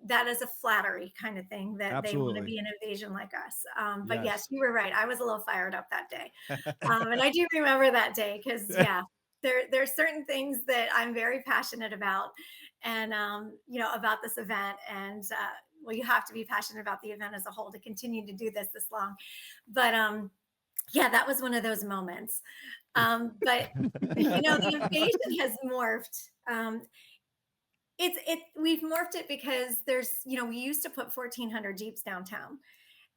that is a flattery kind of thing, that they want to Absolutely. be an invasion like us. But Yes. yes, you were right. I was a little fired up that day. And I do remember that day because, yeah, there's certain things that I'm very passionate about, and, about this event. And, well, you have to be passionate about the event as a whole to continue to do this long. But, yeah, that was one of those moments. But, the invasion has morphed. We've morphed it because we used to put 1,400 Jeeps downtown,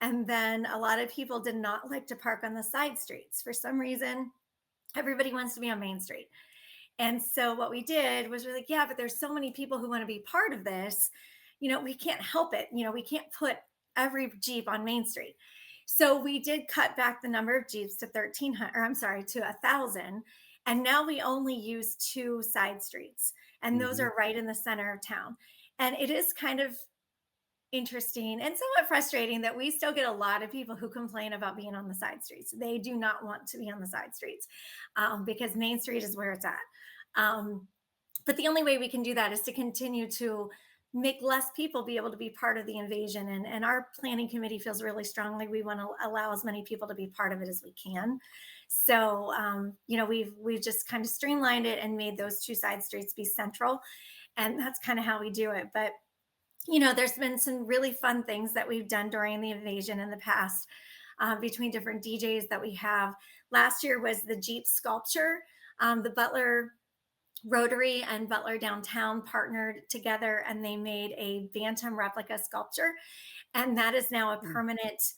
and then a lot of people did not like to park on the side streets. For some reason, everybody wants to be on Main Street. And so what we did was we're like, yeah, but there's so many people who want to be part of this. We can't help it. We can't put every Jeep on Main Street. So we did cut back the number of Jeeps to 1,300, or I'm sorry, to 1,000. And now we only use 2 side streets, and those Hmm. are right in the center of town. And it is kind of interesting and somewhat frustrating that we still get a lot of people who complain about being on the side streets. They do not want to be on the side streets, because Main Street is where it's at. Um, but the only way we can do that is to continue to make less people be able to be part of the invasion. And our planning committee feels really strongly we want to allow as many people to be part of it as we can. So, we've just kind of streamlined it and made those 2 side streets be central, and that's kind of how we do it. But there's been some really fun things that we've done during the invasion in the past, between different DJs that we have. Last year was the Jeep sculpture. The Butler Rotary and Butler Downtown partnered together and they made a Bantam replica sculpture. And that is now a permanent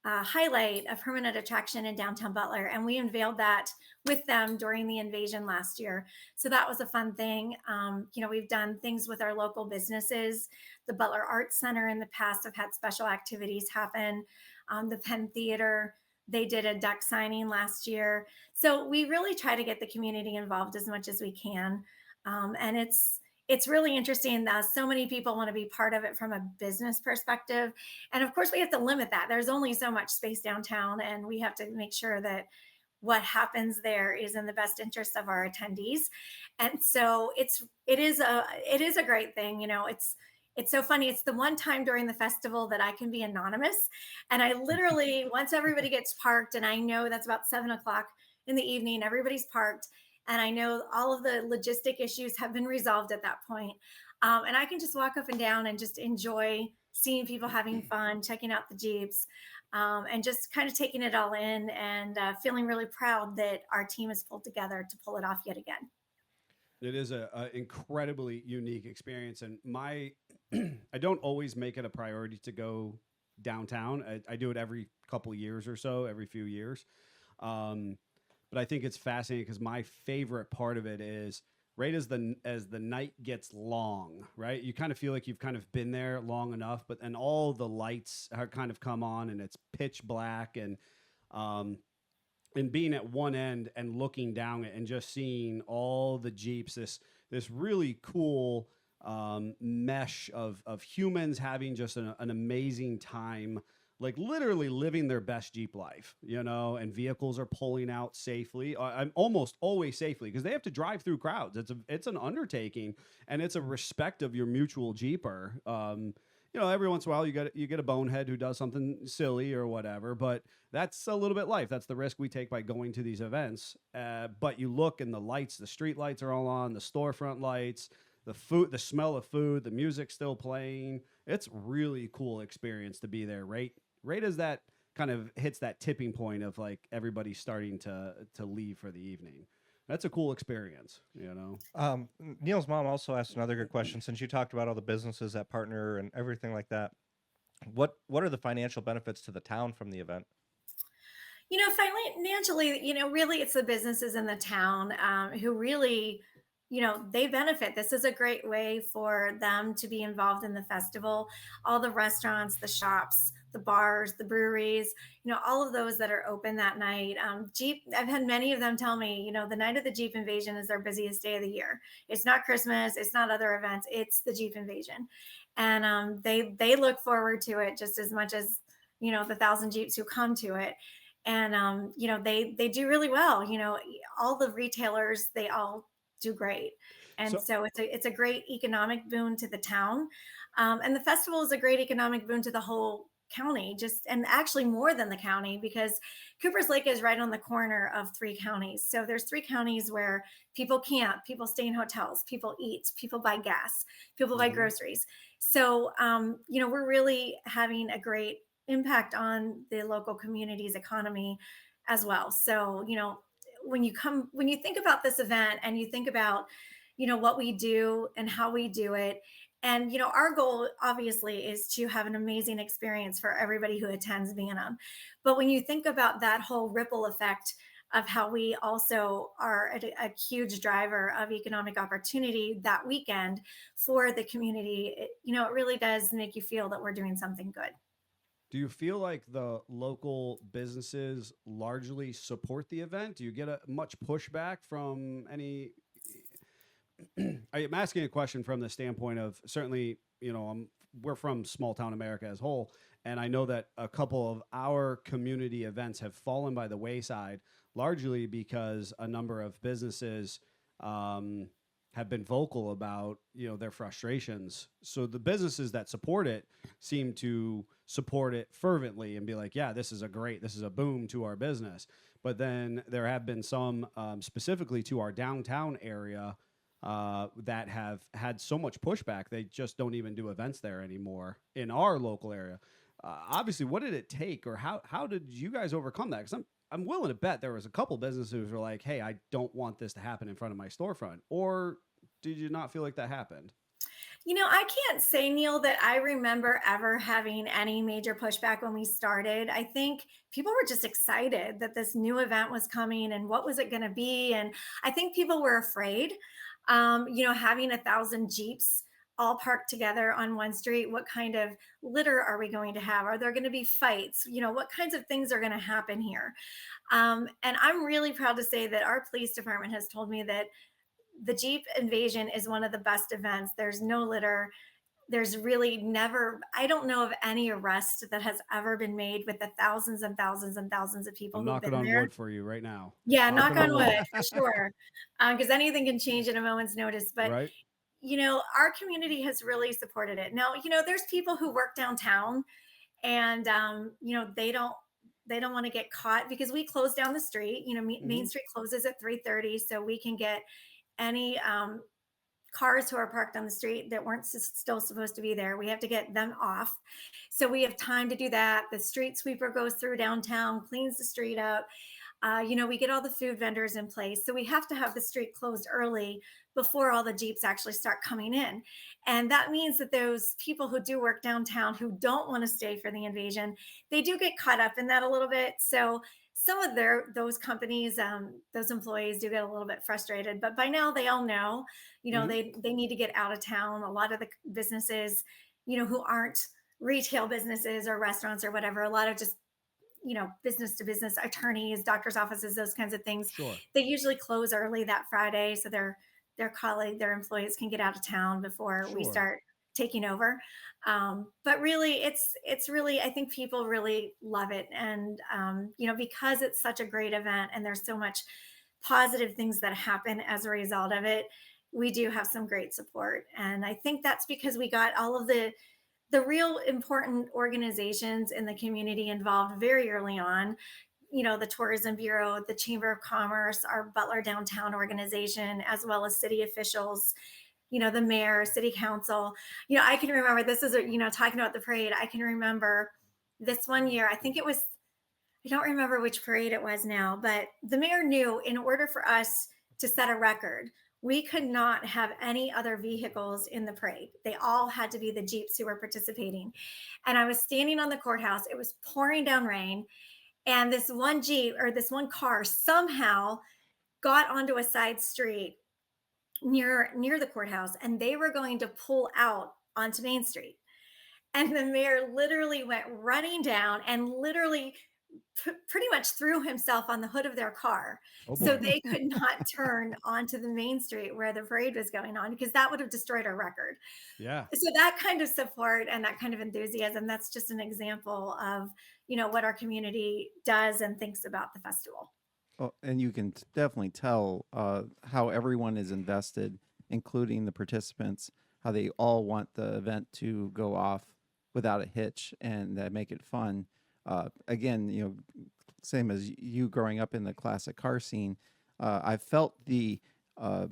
highlight, a permanent attraction in downtown Butler. And we unveiled that with them during the invasion last year. So that was a fun thing. We've done things with our local businesses. The Butler Arts Center in the past have had special activities happen. The Penn Theater, they did a duck signing last year. So we really try to get the community involved as much as we can. And it's really interesting that so many people want to be part of it from a business perspective. And of course, we have to limit that. There's only so much space downtown, and we have to make sure that what happens there is in the best interest of our attendees. And so it is a great thing. It's so funny. It's the one time during the festival that I can be anonymous. And I literally, once everybody gets parked, and I know that's about 7 o'clock in the evening, everybody's parked. And I know all of the logistic issues have been resolved at that point. And I can just walk up and down and just enjoy seeing people having fun, checking out the Jeeps, and just kind of taking it all in, and feeling really proud that our team is pulled together to pull it off yet again. It is a incredibly unique experience, and I don't always make it a priority to go downtown. I do it every couple years or so, every few years. Um, but I think it's fascinating because my favorite part of it is right as the night gets long, right? You kind of feel like you've kind of been there long enough, but then all the lights are kind of come on and it's pitch black, um, and being at one end and looking down it and just seeing all the Jeeps, this really cool mesh of humans having just an amazing time, like literally living their best Jeep life, and vehicles are pulling out safely. I'm almost always safely because they have to drive through crowds. It's an undertaking, and it's a respect of your mutual Jeeper. Every once in a while you get a bonehead who does something silly or whatever, but that's a little bit life. That's the risk we take by going to these events. But you look and the lights, the street lights are all on, the storefront lights, the food, the smell of food, the music still playing. It's really cool experience to be there, right as that kind of hits that tipping point of like everybody starting to leave for the evening. That's a cool experience. Neil's mom also asked another good question. Since you talked about all the businesses that partner and everything like that, what are the financial benefits to the town from the event? Financially, really it's the businesses in the town, who really, they benefit. This is a great way for them to be involved in the festival. All the restaurants, the shops, the bars, the breweries, all of those that are open that night. Jeep, I've had many of them tell me, the night of the Jeep invasion is their busiest day of the year. It's not Christmas, it's not other events, it's the Jeep invasion. And they look forward to it just as much as, the 1,000 Jeeps who come to it. And they do really well. All the retailers, they all do great. And so it's a great economic boon to the town. And the festival is a great economic boon to the whole county, and actually more than the county, because Cooper's Lake is right on the corner of 3 counties. So there's 3 counties where people camp, people stay in hotels, people eat, people buy gas, people buy groceries. So, we're really having a great impact on the local community's economy as well. So, when you think about this event and you think about, what we do and how we do it, and our goal obviously is to have an amazing experience for everybody who attends Bantam. But when you think about that whole ripple effect of how we also are a huge driver of economic opportunity that weekend for the community, it really does make you feel that we're doing something good. Do you feel like the local businesses largely support the event? Do you get a much pushback from any? I'm asking a question from the standpoint of certainly, we're from small town America as a whole, and I know that a couple of our community events have fallen by the wayside, largely because a number of businesses um, have been vocal about their frustrations. So the businesses that support it seem to support it fervently and be like, yeah, this is a boom to our business. But then there have been some specifically to our downtown area that have had so much pushback, they just don't even do events there anymore in our local area. Obviously, what did it take, or how did you guys overcome that? Because I'm willing to bet there was a couple businesses who were like, "Hey, I don't want this to happen in front of my storefront," or did you not feel like that happened? I can't say, Neil, that I remember ever having any major pushback when we started. I think people were just excited that this new event was coming and what was it going to be. And I think people were afraid, having 1,000 Jeeps all parked together on one street. What kind of litter are we going to have? Are there going to be fights? What kinds of things are going to happen here? And I'm really proud to say that our police department has told me that the Jeep invasion is one of the best events. There's no litter. There's really never, I don't know of any arrest that has ever been made with the thousands and thousands and thousands of people I'm who've knocking been on there. wood for you right now. Yeah, knock Knocking on on wood wood. for sure. Because anything can change in a moment's notice. But, Right? our community has really supported it. Now, there's people who work downtown and, they don't want to get caught because we close down the street. Main Hmm. Street closes at 3:30, so we can get any cars who are parked on the street that weren't still supposed to be there. We have to get them off. So we have time to do that. The street sweeper goes through downtown, cleans the street up. We get all the food vendors in place. So we have to have the street closed early before all the Jeeps actually start coming in. And that means that those people who do work downtown who don't want to stay for the invasion, they do get caught up in that a little bit. So some of those companies, those employees do get a little bit frustrated, but by now they all know, Hmm. they need to get out of town. A lot of the businesses, who aren't retail businesses or restaurants or whatever, a lot of just business to business attorneys, doctors' offices, those kinds of things. Sure. They usually close early that Friday, so their employees can get out of town before we Sure. start taking over. But really, it's really, I think people really love it, and because it's such a great event and there's so much positive things that happen as a result of it. We do have some great support, and I think that's because we got all of the real important organizations in the community involved very early on. The Tourism Bureau, the Chamber of Commerce, our Butler Downtown organization, as well as city officials, the mayor, city council. I can remember, this is, talking about the parade, I can remember this one year, I think it was, I don't remember which parade it was now, but the mayor knew in order for us to set a record, we could not have any other vehicles in the parade. They all had to be the Jeeps who were participating. And I was standing on the courthouse. It was pouring down rain. And this one Jeep, or this one car, somehow got onto a side street near the courthouse, and they were going to pull out onto Main Street. And the mayor literally went running down and literally pretty much threw himself on the hood of their car, Oh so boy. they could not turn onto the main street where the parade was going on, because that would have destroyed our record. Yeah. So that kind of support and that kind of enthusiasm, that's just an example of what our community does and thinks about the festival. Oh, and you can definitely tell how everyone is invested, including the participants, how they all want the event to go off without a hitch and make it fun. Again, same as you growing up in the classic car scene, I felt uh,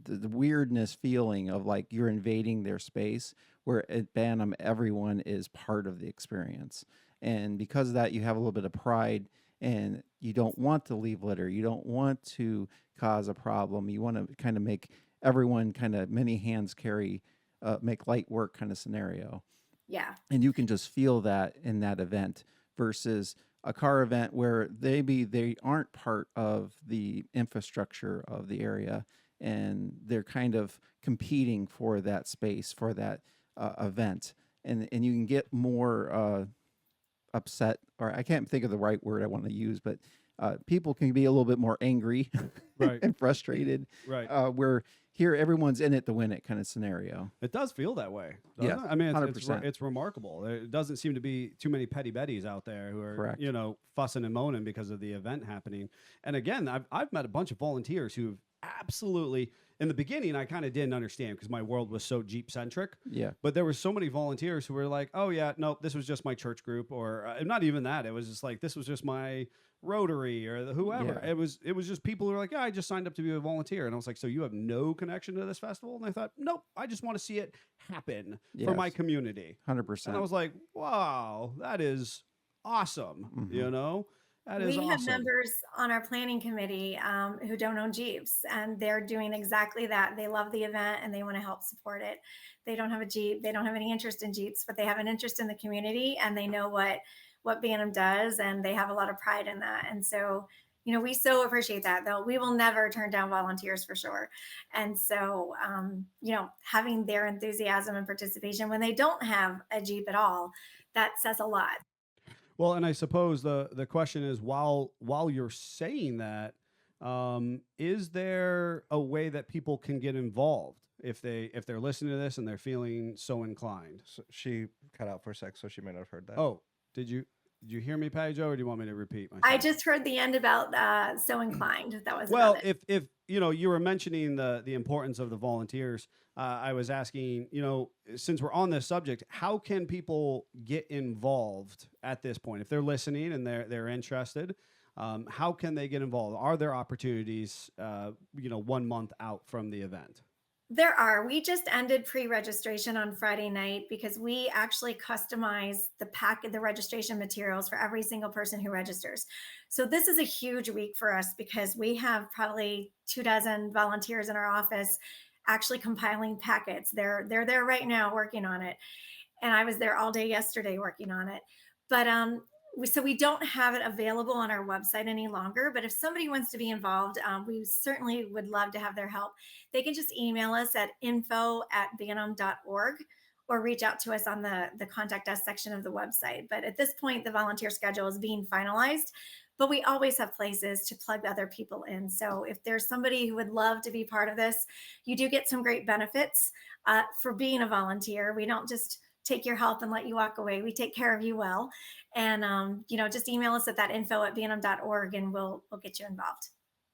the weirdness feeling of like you're invading their space, where at Bantam, everyone is part of the experience. And because of that, you have a little bit of pride, and you don't want to leave litter. You don't want to cause a problem. You want to kind of make everyone kind of many hands carry, make light work kind of scenario. Yeah. And you can just feel that in that event versus a car event where they aren't part of the infrastructure of the area, and they're kind of competing for that space for that event, and you can get more upset, or I can't think of the right word I want to use, but people can be a little bit more angry Right. and frustrated. Right. Where here everyone's in it to win it kind of scenario. It does feel that way. Yeah, Doesn't it? I mean, it's 100%. it's remarkable. There doesn't seem to be too many petty betties out there who are, Correct. fussing and moaning because of the event happening. And again, I've met a bunch of volunteers who've absolutely, in the beginning, I kind of didn't understand because my world was so Jeep centric. Yeah. But there were so many volunteers who were like, "Oh yeah, no, this was just my church group," or not even that. It was just like, "This was just my Rotary or whoever." Yeah. It was just people who were like, "Yeah, I just signed up to be a volunteer," and I was like, "So you have no connection to this festival?" And I thought, "Nope, I just want to see it happen for my Yes. community." 100%. And I was like, "Wow, that is awesome!" Mhm. That is We have awesome. members on our planning committee who don't own Jeeps, and they're doing exactly that. They love the event and they want to help support it. They don't have a Jeep, they don't have any interest in Jeeps, but they have an interest in the community, and they know what Bantam does, and they have a lot of pride in that. And so, we so appreciate that. Though we will never turn down volunteers for sure. And so, having their enthusiasm and participation when they don't have a Jeep at all, that says a lot. Well, and I suppose the question is, while you're saying that, is there a way that people can get involved if they're listening to this and they're feeling so inclined? So she cut out for a sec, so she may not have heard that. Oh, did you hear me, Patti Jo, or do you want me to repeat myself? I just heard the end about so inclined. That was Well, about it. if you were mentioning the importance of the volunteers, I was asking, since we're on this subject, how can people get involved at this point? If they're listening and they're interested, how can they get involved? Are there opportunities, 1 month out from the event? There are. We just ended pre-registration on Friday night because we actually customize the registration materials for every single person who registers. So this is a huge week for us because we have probably 24 volunteers in our office actually compiling packets. They're there right now working on it. And I was there all day yesterday working on it. But we don't have it available on our website any longer. But if somebody wants to be involved, we certainly would love to have their help. They can just email us at info@bantam.org or reach out to us on the contact us section of the website. But at this point, the volunteer schedule is being finalized, but we always have places to plug other people in. So if there's somebody who would love to be part of this, you do get some great benefits for being a volunteer. We don't just take your help and let you walk away. We take care of you well. And, just email us at that info@bantam.org and we'll get you involved.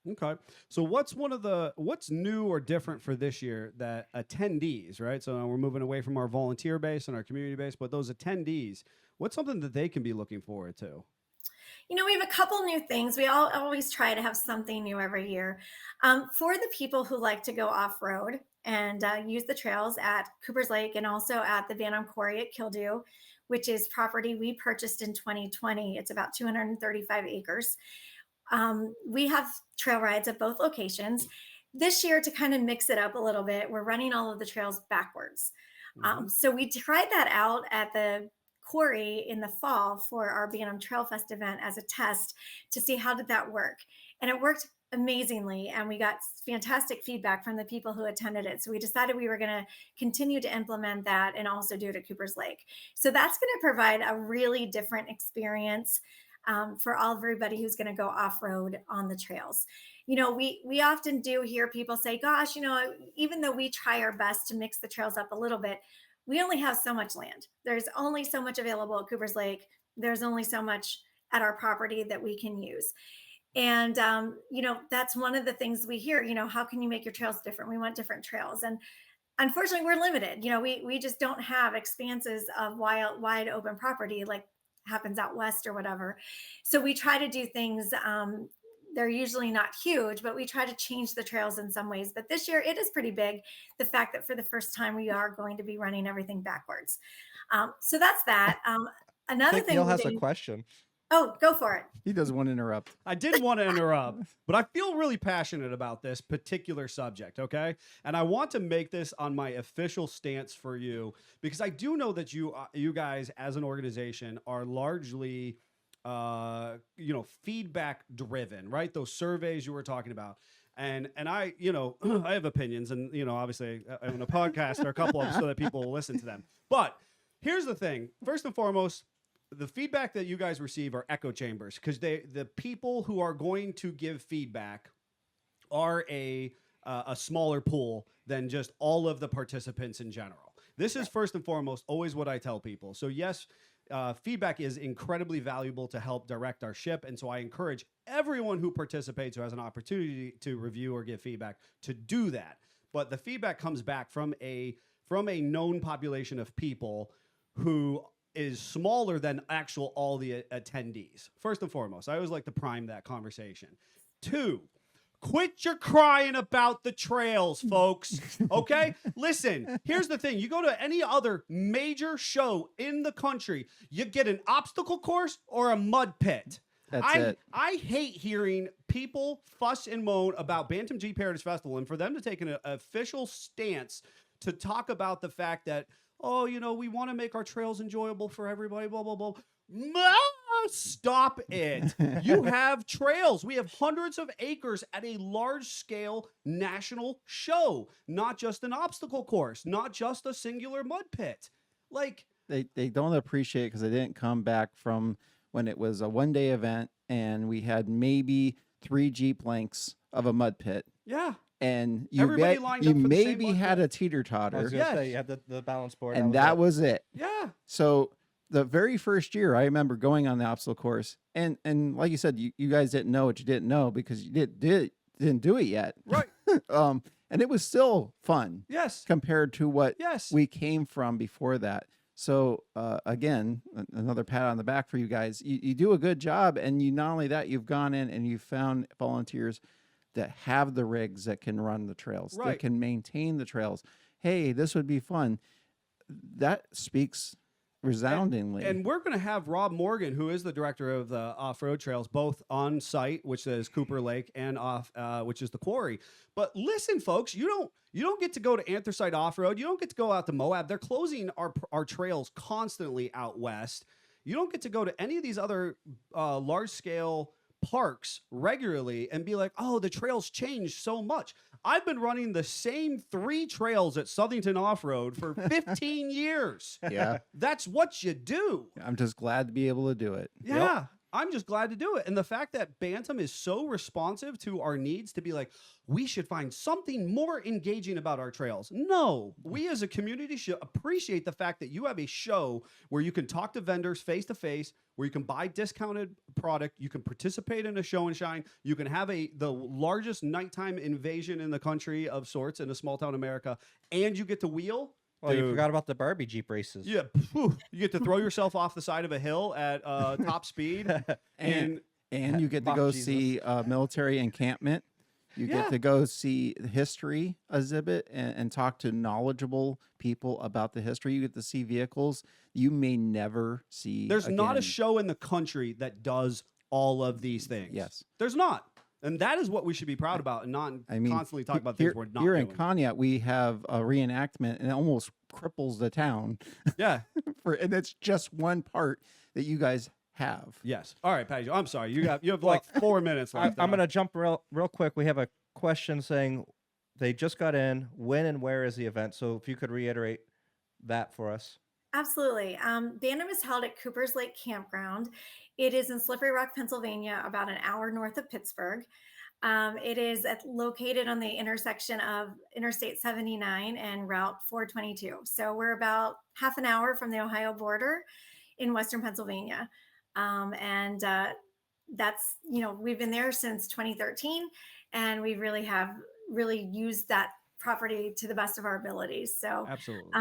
Okay. So what's new or different for this year that attendees, right? So now we're moving away from our volunteer base and our community base, but those attendees, what's something that they can be looking forward to? We have a couple new things. We always try to have something new every year. For the people who like to go off-road and use the trails at Cooper's Lake and also at the Bantam Quarry at Kildew, which is property we purchased in 2020. It's about 235 acres. We have trail rides at both locations. This year, to kind of mix it up a little bit, we're running all of the trails backwards. So we tried that out at the quarry in the fall for our Bantam Trail Fest event as a test to see how did that work. And it worked amazingly. And we got fantastic feedback from the people who attended it. So we decided we were going to continue to implement that and also do it at Cooper's Lake. So that's going to provide a really different experience for everybody who's going to go off-road on the trails. We often do hear people say, gosh, even though we try our best to mix the trails up a little bit, we only have so much land. There's only so much available at Cooper's Lake. There's only so much at our property that we can use. And, that's one of the things we hear, how can you make your trails different? We want different trails. And unfortunately, we're limited. We just don't have expanses of wide open property like happens out west or whatever. So we try to do things, they're usually not huge, but we try to change the trails in some ways. But this year it is pretty big. The fact that for the first time we are going to be running everything backwards. So that's that. I Another think thing. Neil has a question. Oh, go for it. He doesn't want to interrupt. I didn't want to interrupt, but I feel really passionate about this particular subject, okay? And I want to make this on my official stance for you because I do know that you guys as an organization are largely feedback driven, right? Those surveys you were talking about. And I, I have opinions and, obviously I own a podcast or a couple of them so that people will listen to them. But here's the thing. First and foremost, the feedback that you guys receive are echo chambers because the people who are going to give feedback are a smaller pool than just all of the participants in general. This is first and foremost always what I tell people. So yes, feedback is incredibly valuable to help direct our ship, and so I encourage everyone who participates who has an opportunity to review or give feedback to do that. But the feedback comes back from a known population of people who is smaller than actual all the attendees. First and foremost, I always like to prime that conversation. 2, quit your crying about the trails, folks. Okay? Listen, here's the thing. You go to any other major show in the country, you get an obstacle course or a mud pit. That's it. I hate hearing people fuss and moan about Bantam Jeep Heritage Festival and for them to take an official stance to talk about the fact that, oh, you know, we want to make our trails enjoyable for everybody, blah, blah, blah. Stop it. You have trails. We have hundreds of acres at a large scale national show, not just an obstacle course, not just a singular mud pit. Like, They don't appreciate it because they didn't come back from when it was a 1-day event and we had maybe 3 Jeep lengths of a mud pit. yeah. And Everybody you lined up for the same maybe mud had pit. a teeter I was totter, gonna Yes. say you had the balance board, and that was it. Yeah. So the very first year, I remember going on the obstacle course, and like you said, you guys didn't know what you didn't know because you didn't do it yet, Right. and it was still fun Yes. compared to what Yes. we came from before that. So again, another pat on the back for you guys. You do a good job, and you not only that, you've gone in and you found volunteers that have the rigs that can run the trails, Right. that can maintain the trails. Hey, this would be fun. That speaks resoundingly. And we're going to have Rob Morgan, who is the director of the off-road trails, both on site, which is Cooper Lake, and off, which is the quarry. But listen, folks, you don't get to go to Anthracite Off-Road. You don't get to go out to Moab. They're closing our trails constantly out west. You don't get to go to any of these other large-scale parks regularly and be like, oh, the trails changed so much. I've been running the same 3 trails at Southington Off-Road for 15 years. Yeah, That's what you do. I'm just glad to be able to do it. Yeah. I'm just glad to do it. And the fact that Bantam is so responsive to our needs to be like, we should find something more engaging about our trails. No, we as a community should appreciate the fact that you have a show where you can talk to vendors face to face, where you can buy discounted product, you can participate in a show and shine, you can have the largest nighttime invasion in the country of sorts in a small town America, and you get to wheel. Well, you Dude. forgot about the Barbie Jeep races. Yeah, you get to throw yourself off the side of a hill at top speed, and And you get to Mock go Jesus. see military encampment. You Yeah. get to go see the history exhibit and talk to knowledgeable people about the history. You get to see vehicles you may never see. there's not a again. show in the country that does all of these things. Yes. There's not. And that is what we should be proud about and not I mean, constantly talk about here, things we're not here doing. in Cognac, we have a reenactment, and it almost cripples the town. Yeah. And it's just one part that you guys have. Yes. All right, Patti Jo, I'm sorry. You have like 4 minutes left. I'm going to jump real quick. We have a question saying they just got in. When and where is the event? So if you could reiterate that for us. Absolutely. Bantam is held at Cooper's Lake Campground. It is in Slippery Rock, Pennsylvania, about an hour north of Pittsburgh. It is located on the intersection of Interstate 79 and Route 422. So we're about half an hour from the Ohio border in Western Pennsylvania. That's, we've been there since 2013, and we really have used that property to the best of our abilities. So Absolutely.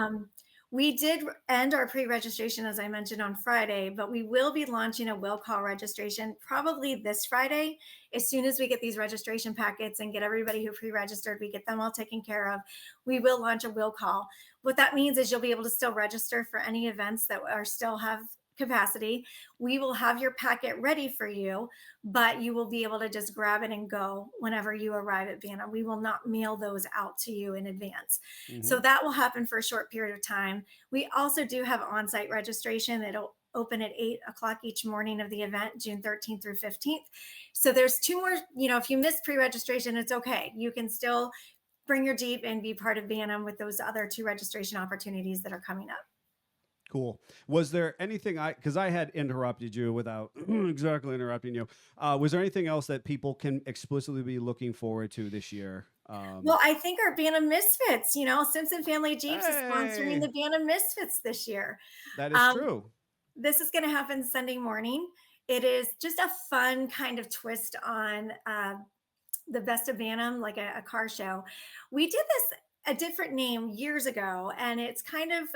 we did end our pre-registration, as I mentioned, on Friday, but we will be launching a will call registration probably this Friday. As soon as we get these registration packets and get everybody who pre-registered, we get them all taken care of, we will launch a will call. What that means is you'll be able to still register for any events that are still have capacity. We will have your packet ready for you, but you will be able to just grab it and go whenever you arrive at Bantam. We will not mail those out to you in advance. So that will happen for a short period of time. We also do have on-site registration. It'll open at 8 o'clock each morning of the event, June 13th through 15th. So there's 2 more, if you miss pre-registration, it's okay. You can still bring your Jeep and be part of Bantam with those other 2 registration opportunities that are coming up. Cool. Was there anything because I had interrupted you without exactly interrupting you. Was there anything else that people can explicitly be looking forward to this year? Well, I think our Bantam Misfits, Simpson Family Jeeps is sponsoring Hey, the Bantam Misfits this year. that is Um, true. this is going to happen Sunday morning. It is just a fun kind of twist on the Best of Bantam, like a car show. We did this a different name years ago, and it's kind of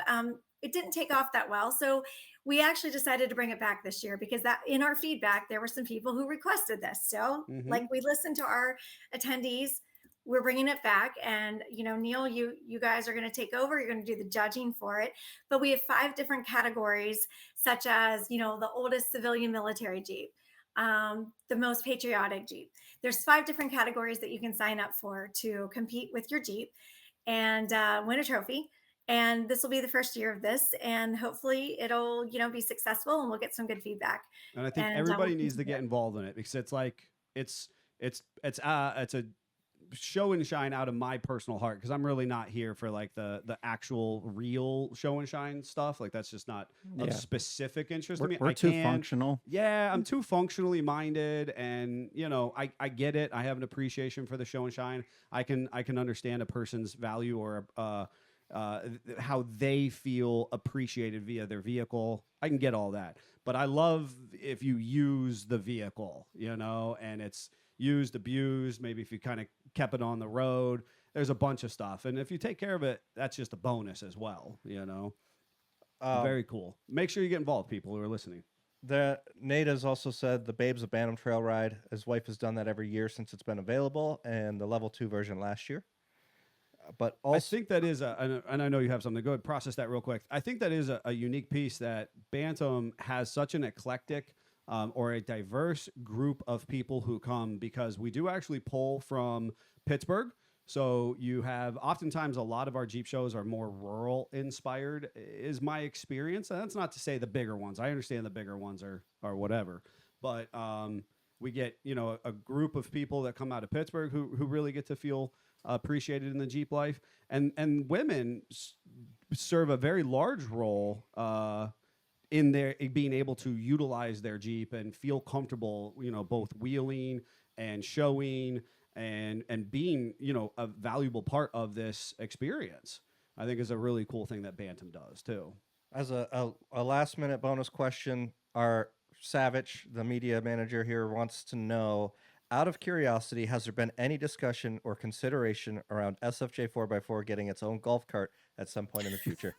it didn't take off that well. So we actually decided to bring it back this year because that in our feedback there were some people who requested this. So Hmm. like we listened to our attendees. We're bringing it back, and Neil, you guys are going to take over. You're going to do the judging for it, but we have 5 different categories, such as the oldest civilian military Jeep, the most patriotic Jeep. There's 5 different categories that you can sign up for to compete with your Jeep and win a trophy. And this will be the first year of this, and hopefully it'll be successful, and we'll get some good feedback. And I think And everybody we'll needs to continue get it. involved in it because it's like it's a show and shine out of my personal heart because I'm really not here for like the actual real show and shine stuff. Like that's just not of Yeah. specific interest to me. We're I too can, functional. yeah, I'm too functionally minded, and I get it. I have an appreciation for the show and shine. I can understand a person's value or how they feel appreciated via their vehicle. I can get all that, but I love if you use the vehicle, and it's used, abused. Maybe if you kind of kept it on the road, there's a bunch of stuff, and if you take care of it, that's just a bonus as well. Um, Very cool. Make sure you get involved, people who are listening. Nate has also said the Babes of Bantam Trail Ride. His wife has done that every year since it's been available, and the level 2 version last year. But I also, think that is and I know you have something. Go ahead, process that real quick. I think that is a unique piece that Bantam has such an eclectic or a diverse group of people who come because we do actually pull from Pittsburgh. So you have oftentimes a lot of our Jeep shows are more rural inspired, is my experience. And that's not to say the bigger ones. I understand the bigger ones are whatever, but we get a group of people that come out of Pittsburgh who really get to feel appreciated in the Jeep life, and women serve a very large role in their being able to utilize their Jeep and feel comfortable, both wheeling and showing and being, a valuable part of this experience. I think is a really cool thing that Bantam does too. as a last minute bonus question, our Savage, the media manager here, wants to know, out of curiosity, has there been any discussion or consideration around SFJ 4x4 getting its own golf cart at some point in the future?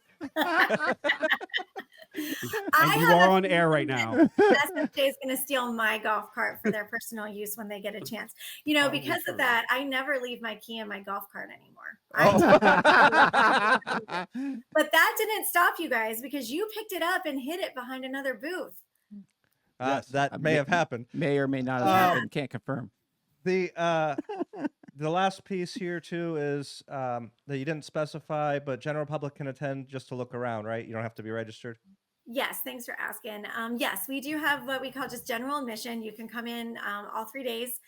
And you are on air right now. SFJ is going to steal my golf cart for their personal use when they get a chance. Probably Because true. of that, I never leave my key in my golf cart anymore. But that didn't stop you guys because you picked it up and hid it behind another booth. Yes. That may have happened. May or may not have Yeah. happened. Can't confirm. The last piece here too is that you didn't specify, but general public can attend just to look around, right? You don't have to be registered. Yes, thanks for asking. Yes, we do have what we call just general admission. You can come in all 3 days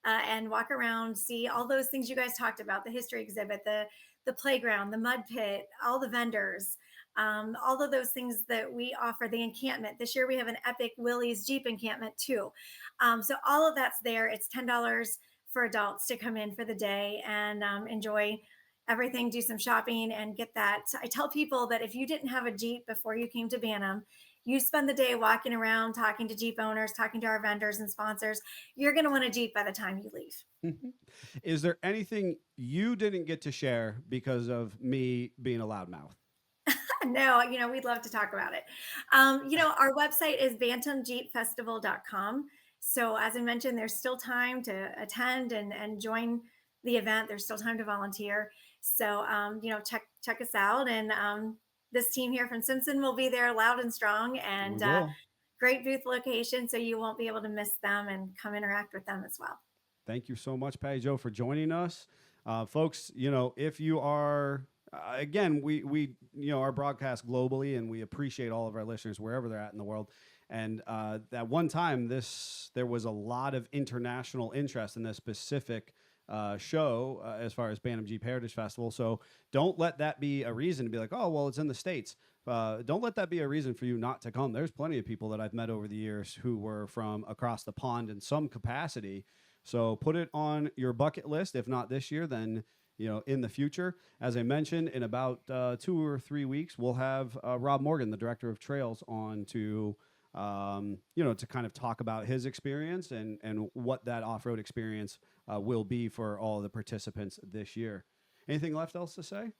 and walk around, see all those things you guys talked about, the history exhibit, the playground, the mud pit, all the vendors, all of those things that we offer, the encampment. This year we have an epic Willie's Jeep encampment too. So all of that's there. It's $10 for adults to come in for the day and enjoy everything, do some shopping, and get that. I tell people that if you didn't have a Jeep before you came to Bantam, you spend the day walking around, talking to Jeep owners, talking to our vendors and sponsors, you're going to want a Jeep by the time you leave. Is there anything you didn't get to share because of me being a loudmouth? No, we'd love to talk about it. Our website is bantamjeepfestival.com. So as I mentioned, there's still time to attend and join the event. There's still time to volunteer. So, check us out. And this team here from Simpson will be there loud and strong, and We will. great booth location. So you won't be able to miss them and come interact with them as well. Thank you so much, Patti Jo, for joining us. Folks, if you are, again, we our broadcast globally, and we appreciate all of our listeners wherever they're at in the world. And at one time, there was a lot of international interest in this specific show as far as Bantam Jeep Heritage Festival. So don't let that be a reason to be like, oh, well, it's in the States. Don't let that be a reason for you not to come. There's plenty of people that I've met over the years who were from across the pond in some capacity. So put it on your bucket list. If not this year, then in the future. As I mentioned, in about 2 or 3 weeks, we'll have Rob Morgan, the director of Trails, on to to kind of talk about his experience and what that off-road experience will be for all the participants this year. Anything left else to say?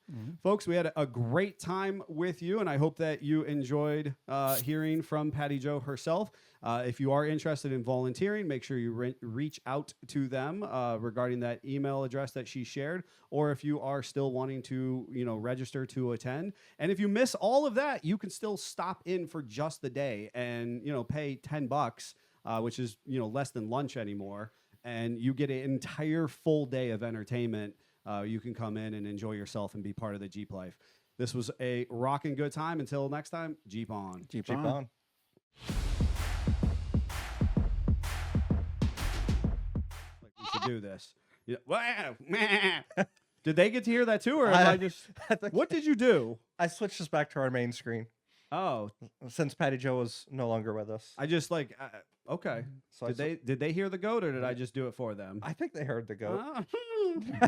Folks, we had a great time with you, and I hope that you enjoyed hearing from Patti Jo herself. If you are interested in volunteering, make sure you reach out to them regarding that email address that she shared, or if you are still wanting to, register to attend. And if you miss all of that, you can still stop in for just the day and, pay $10, which is, less than lunch anymore, and you get an entire full day of entertainment. You can come in and enjoy yourself and be part of the Jeep life. This was a rocking good time. Until next time, Jeep on. Jeep Jeep on. on. Like we should do this. Did they get to hear that too, or am I just? I think What did you do? I switched this back to our main screen Oh, since Patti Jo was no longer with us. I just okay. So Did they hear the goat, or did I just do it for them? I think they heard the goat. Ah.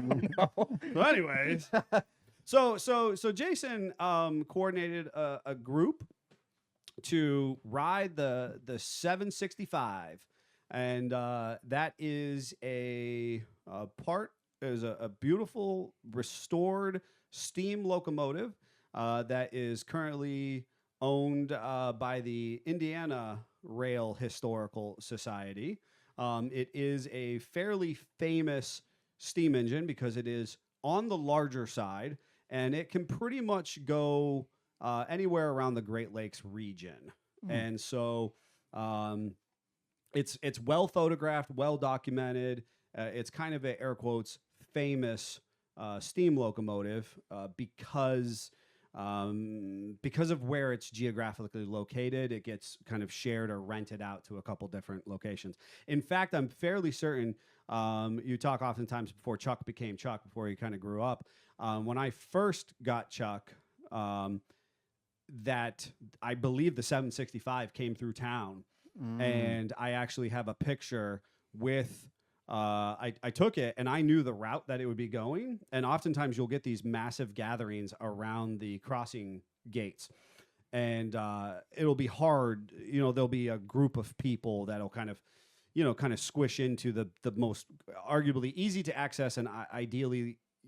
No. So anyways, so Jason coordinated a group to ride the 765, and that is a beautiful restored steam locomotive that is currently owned by the Indiana Rail Historical Society. It is a fairly famous steam engine because it is on the larger side, and it can pretty much go anywhere around the Great Lakes region. And so it's well photographed, well documented. It's kind of a air quotes famous steam locomotive because of where it's geographically located. It gets kind of shared or rented out to a couple different locations. In fact, I'm fairly certain you talk oftentimes before Chuck became Chuck, before he kind of grew up. When I first got Chuck, that I believe the 765 came through town, and I actually have a picture with. I took it, and I knew the route that it would be going. And oftentimes you'll get these massive gatherings around the crossing gates, and it'll be hard. There'll be a group of people that'll kind of squish into the most arguably easy to access and ideal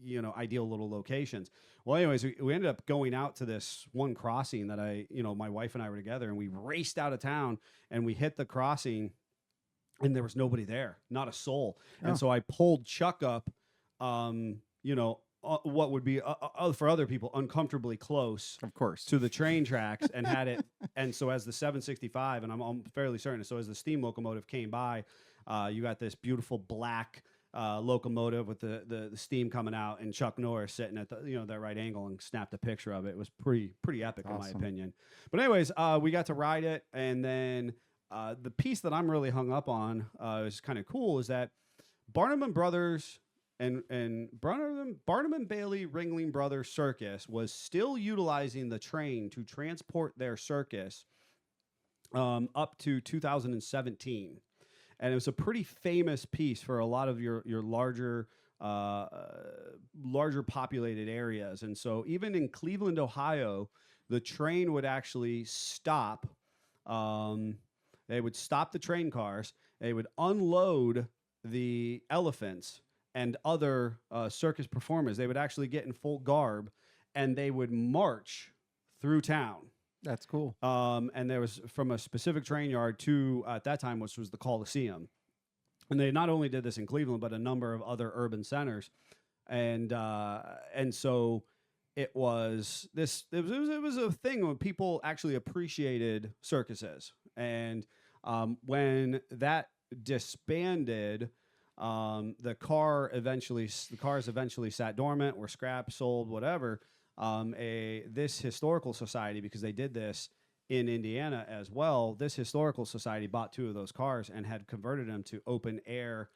little locations. Well, anyways, we ended up going out to this one crossing that my wife and I were together, and we raced out of town, and we hit the crossing, and there was nobody there, not a soul. Oh. And so I pulled Chuck up, what would be for other people uncomfortably close, Of course. to the train tracks, and had it. And so as the 765, and I'm fairly certain, so as the steam locomotive came by, you got this beautiful black locomotive with the steam coming out, and Chuck Norris sitting at that right angle and snapped a picture of it. It was pretty epic in my Awesome. opinion. But anyways, we got to ride it, and then the piece that I'm really hung up on is kind of cool is that Barnum and Brothers and Barnum and Bailey Ringling Brothers Circus was still utilizing the train to transport their circus up to 2017. And it was a pretty famous piece for a lot of your larger populated areas. And so even in Cleveland, Ohio, the train would actually stop. They would stop the train cars. They would unload the elephants and other circus performers. They would actually get in full garb, and they would march through town. That's cool. And there was from a specific train yard to, at that time, which was the Coliseum. And they not only did this in Cleveland, but a number of other urban centers. And so it was a thing when people actually appreciated circuses. And when that disbanded, the cars eventually sat dormant, were scrapped, sold, whatever. This historical society, because they did this in Indiana as well, this historical society bought 2 of those cars and had converted them to open air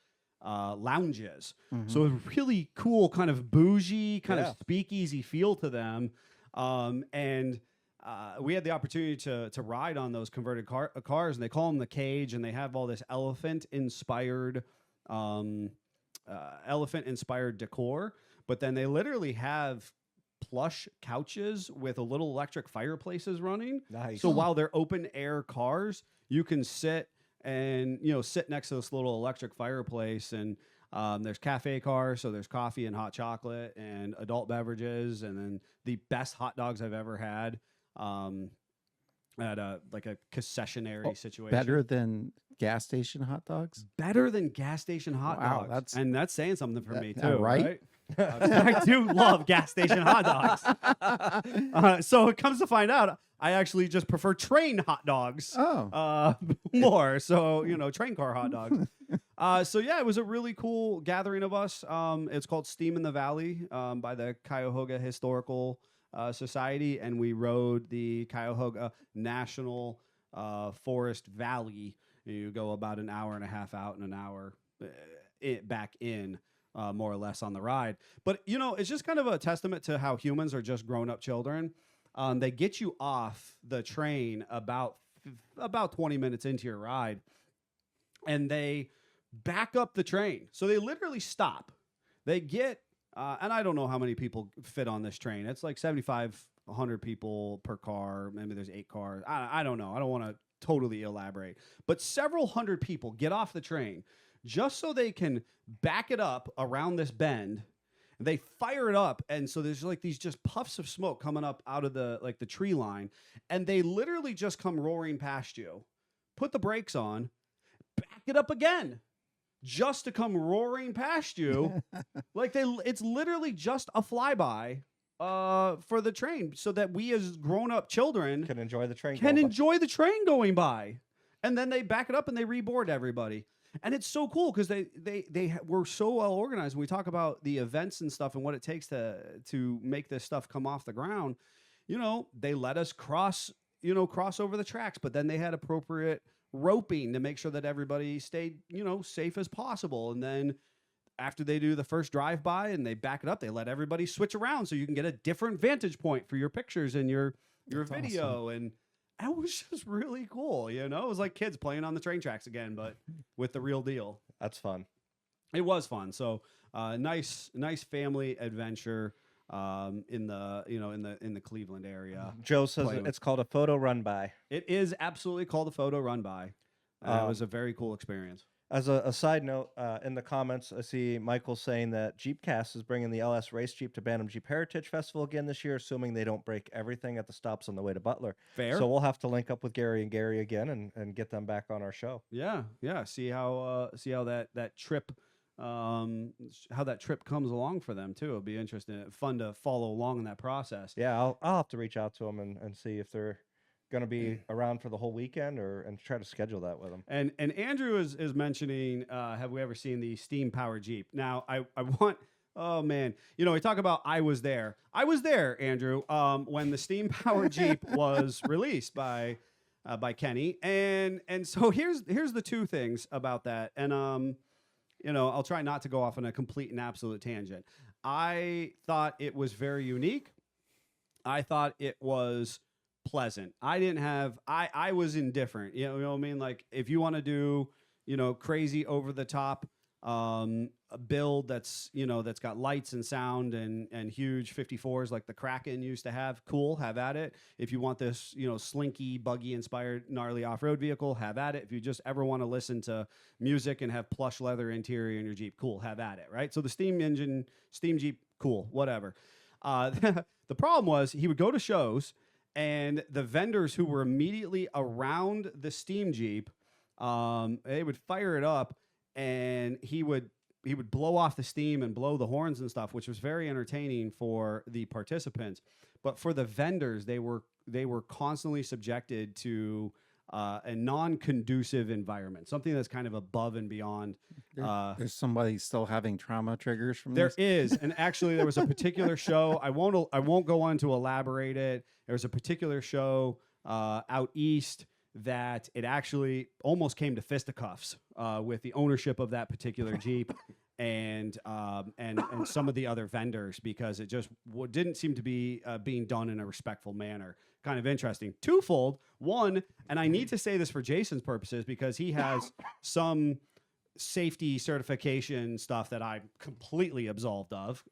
lounges. Mhm. So a really cool kind of bougie, kind Yeah. of speakeasy feel to them. And we had the opportunity to ride on those converted cars, and they call them the Cage, and they have all this elephant-inspired decor. But then they literally have plush couches with a little electric fireplaces running. Nice. So while they're open air cars, you can sit and sit next to this little electric fireplace, and there's cafe cars, so there's coffee and hot chocolate and adult beverages, and then the best hot dogs I've ever had at a concessionary situation. Better than gas station hot dogs? Better than gas station hot Wow, dogs. That's saying something for me too, right? I do love gas station hot dogs. So it comes to find out, I actually just prefer train hot dogs more. So, train car hot dogs. So yeah, it was a really cool gathering of us. It's called Steam in the Valley by the Cuyahoga Historical Society, and we rode the Cuyahoga National Forest Valley. You go about an hour and a half out and an hour back in. More or less on the ride. But, it's just kind of a testament to how humans are just grown-up children. They get you off the train about 20 minutes into your ride, and they back up the train. So they literally stop. They get, and I don't know how many people fit on this train. It's like 7,500 people per car. Maybe there's 8 cars. I don't know. I don't want to totally elaborate. But several hundred people get off the train just so they can back it up around this bend. They fire it up, and so there's like these just puffs of smoke coming up out of the tree line, and they literally just come roaring past you. Put the brakes on, back it up again, just to come roaring past you. It's literally just a flyby for the train, so that we as grown-up children Can enjoy the train. enjoy the train going by. And then they back it up and they reboard everybody. And it's so cool because they were so well organized. When we talk about the events and stuff and what it takes to make this stuff come off the ground, they let us cross over the tracks, but then they had appropriate roping to make sure that everybody stayed, safe as possible. And then after they do the first drive-by and they back it up, they let everybody switch around so you can get a different vantage point for your pictures and your That's video. And it was just really cool, It was like kids playing on the train tracks again, but with the real deal. That's fun. It was fun. So nice family adventure in the Cleveland area. Joe says Playing with- it's called a photo run by. It is absolutely called a photo run by. It was a very cool experience. As a side note, in the comments, I see Michael saying that Jeepcast is bringing the LS Race Jeep to Bantam Jeep Heritage Festival again this year, assuming they don't break everything at the stops on the way to Butler. Fair. So we'll have to link up with Gary and Gary again and get them back on our show. Yeah. See how that trip comes along for them too. It'll be interesting, fun to follow along in that process. Yeah, I'll have to reach out to them and see if they're going to be around for the whole weekend and try to schedule that with them. And Andrew is mentioning, have we ever seen the steam powered Jeep? Now I want, oh man, we talk about I was there, Andrew, when the steam powered Jeep was released by Kenny, and so here's the two things about that, and I'll try not to go off on a complete and absolute tangent. I thought it was very unique. I thought it was pleasant. I was indifferent. You know what I mean? Like if you want to do, crazy over the top a build that's got lights and sound and huge 54s like the Kraken used to have, cool, have at it. If you want this, slinky, buggy inspired gnarly off-road vehicle, have at it. If you just ever want to listen to music and have plush leather interior in your Jeep, cool, have at it, right? So the steam Jeep, cool, whatever. The problem was he would go to shows, and the vendors who were immediately around the steam Jeep, they would fire it up, and he would blow off the steam and blow the horns and stuff, which was very entertaining for the participants. But for the vendors, they were constantly subjected to a non-conducive environment, something that's kind of above and beyond. There's somebody still having trauma triggers from There this? is, and actually there was a particular show. I won't go on to elaborate it. There was a particular show out east that it actually almost came to fisticuffs with the ownership of that particular Jeep and some of the other vendors, because it just didn't seem to be being done in a respectful manner. Kind of interesting. Twofold. One, and I need to say this for Jason's purposes because he has some safety certification stuff that I'm completely absolved of.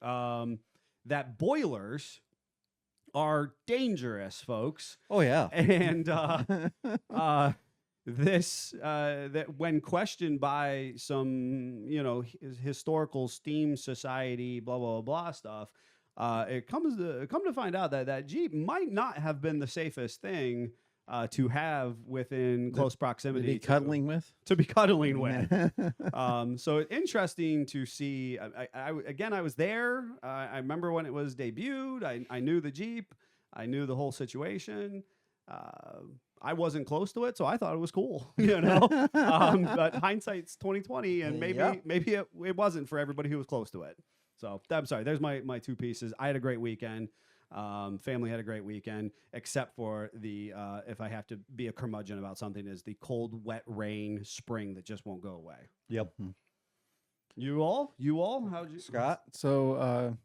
That boilers are dangerous, folks. Oh yeah. And that when questioned by some, historical steam society, blah, blah, blah stuff, it come to find out that Jeep might not have been the safest thing to have within close proximity. To be cuddling with? To be cuddling with. So interesting to see. I was there. I remember when it was debuted. I knew the Jeep. I knew the whole situation. I wasn't close to it, so I thought it was cool, But hindsight's 2020, and maybe it wasn't for everybody who was close to it. So I'm sorry. There's my two pieces. I had a great weekend. Family had a great weekend, except for the if I have to be a curmudgeon about something, is the cold, wet rain spring that just won't go away. Yep. You all, how'd you, Scott? So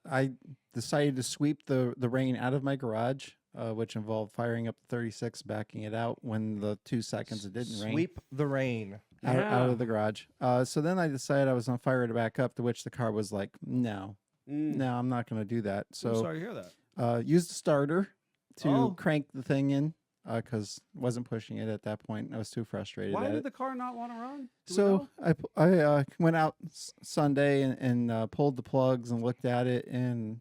I decided to sweep the rain out of my garage, which involved firing up the 36, backing it out when the 2 seconds it didn't rain. Sweep the rain. Out of the garage. So then I decided I was going to fire it back up, to which the car was like, no, I'm not going to do that. So I'm sorry to hear that. Used the starter to crank the thing in, because wasn't pushing it at that point. I was too frustrated. Why at did it. the car not want to run? So I went out Sunday and pulled the plugs and looked at it, and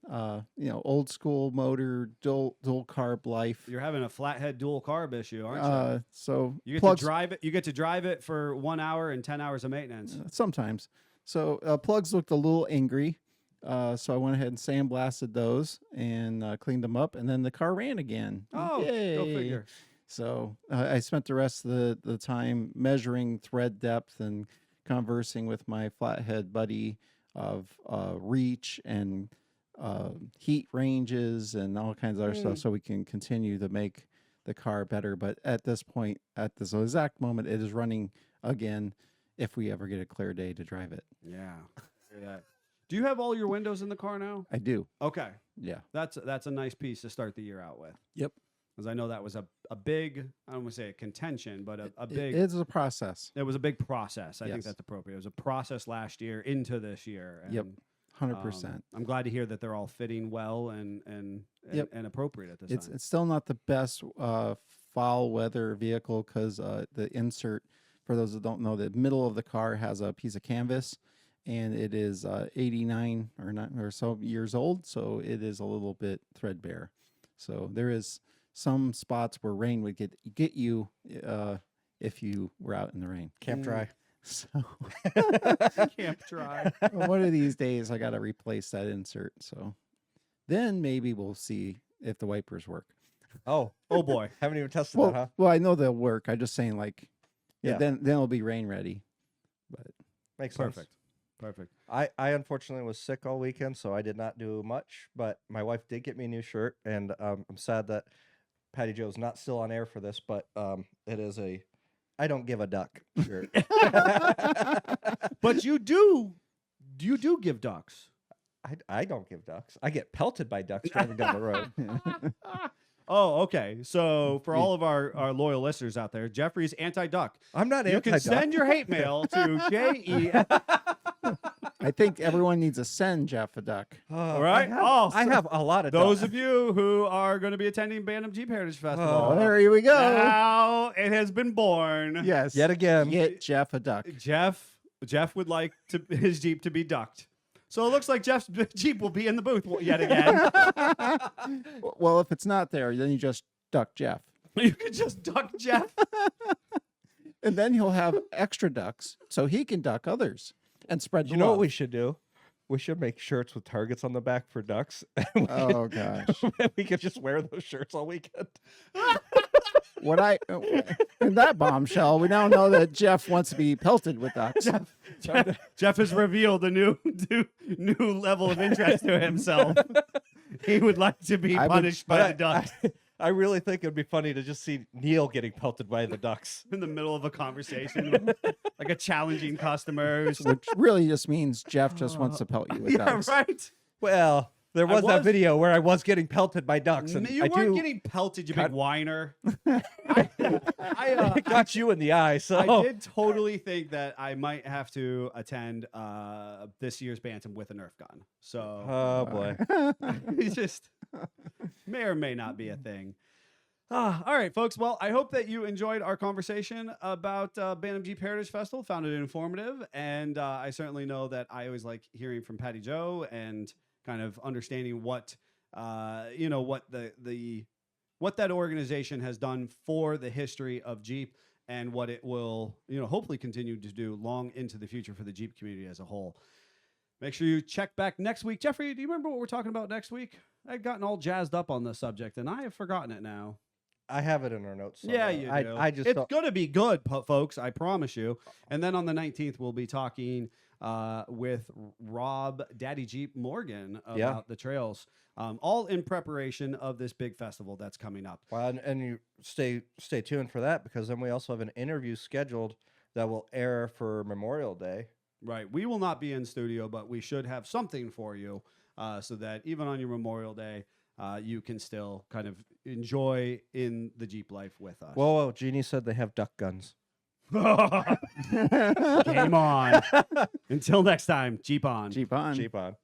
old school motor, dual carb life. You're having a flathead dual carb issue, aren't you? So You get plugs, to drive it. You get to drive it for 1 hour and 10 hours of maintenance. sometimes. So plugs looked a little angry. So I went ahead and sandblasted those and cleaned them up, and then the car ran again. Oh, Yay. go figure. So I spent the rest of the time measuring thread depth and conversing with my flathead buddy of reach and heat ranges and all kinds of other stuff, so we can continue to make the car better. But at this point, at this exact moment, it is running again if we ever get a clear day to drive it. Yeah. Hear that. Do you have all your windows in the car now? I do. Okay. Yeah. That's a nice piece to start the year out with. Yep. Because I know that was a big, I don't want to say a contention, but a big. It's a process. It was a big process. I think Yes. that's appropriate. It was a process last year into this year. And, Yep. 100%. I'm glad to hear that they're all fitting well and and appropriate at this time. It's still not the best foul weather vehicle, because the insert, for those that don't know, the middle of the car has a piece of canvas, and it is 89 or so years old, so it is a little bit threadbare. So there is some spots where rain would get you if you were out in the rain. Camp dry. So Camp dry. one of these days I got to replace that insert. So then maybe we'll see if the wipers work. Oh boy. Haven't even tested Well, that, huh? well, I know they'll work. I'm just saying, like, Yeah. then it'll be rain ready. But Makes sense. Perfect. I unfortunately was sick all weekend, so I did not do much. But my wife did get me a new shirt, and I'm sad that Patti Jo is not still on air for this. But it is a I don't give a duck shirt. But you do give ducks. I don't give ducks. I get pelted by ducks driving down the road. Oh, okay. So for all of our loyal listeners out there, Jeffrey's anti-duck. I'm not You anti-duck. can send your hate mail to JE. I think everyone needs to send Jeff a duck. All right. I have a lot of Those ducks. of you who are going to be attending Bantam Jeep Heritage Festival. Oh, There we go. Now it has been born. Yes. Yet again. Get Jeff a duck. Jeff would like his Jeep to be ducked. So it looks like Jeff's Jeep will be in the booth yet again. Well, if it's not there, then you just duck Jeff. You could just duck Jeff. And then he'll have extra ducks so he can duck others and spread the You know love. what we should do? We should make shirts with targets on the back for ducks. Oh, gosh. We could just wear those shirts all weekend. In that bombshell, we now know that Jeff wants to be pelted with ducks. Jeff has revealed a new level of interest to himself. He would like to be punished by the duck. I really think it'd be funny to just see Neil getting pelted by the ducks. In the middle of a conversation, like a challenging customer. who's- Which really just means Jeff just wants to pelt you with yeah, ducks. right. Well, there was that video where I was getting pelted by ducks, and You I weren't getting pelted, you big whiner. it got you in the eye. So I did totally think that I might have to attend this year's Bantam with a Nerf gun. So, oh boy. it's just may or may not be a thing. All right, folks. Well, I hope that you enjoyed our conversation about Bantam Jeep Heritage Festival. Found it informative, and I certainly know that I always like hearing from Patti Jo and kind of understanding what what what that organization has done for the history of Jeep and what it will hopefully continue to do long into the future for the Jeep community as a whole. Make sure you check back next week. Jeffrey, do you remember what we're talking about next week? I'd gotten all jazzed up on this subject, and I have forgotten it now. I have it in our notes. Yeah, somewhere. you do. I just it's don't- going to be good, folks. I promise you. And then on the 19th, we'll be talking with Rob Daddy Jeep Morgan about the trails, all in preparation of this big festival that's coming up. Well, and you stay tuned for that, because then we also have an interview scheduled that will air for Memorial Day. Right. We will not be in studio, but we should have something for you so that even on your Memorial Day, you can still kind of enjoy in the Jeep life with us. Whoa, Jeannie said they have duck guns. Game on. Until next time, Jeep on. Jeep on. Jeep on.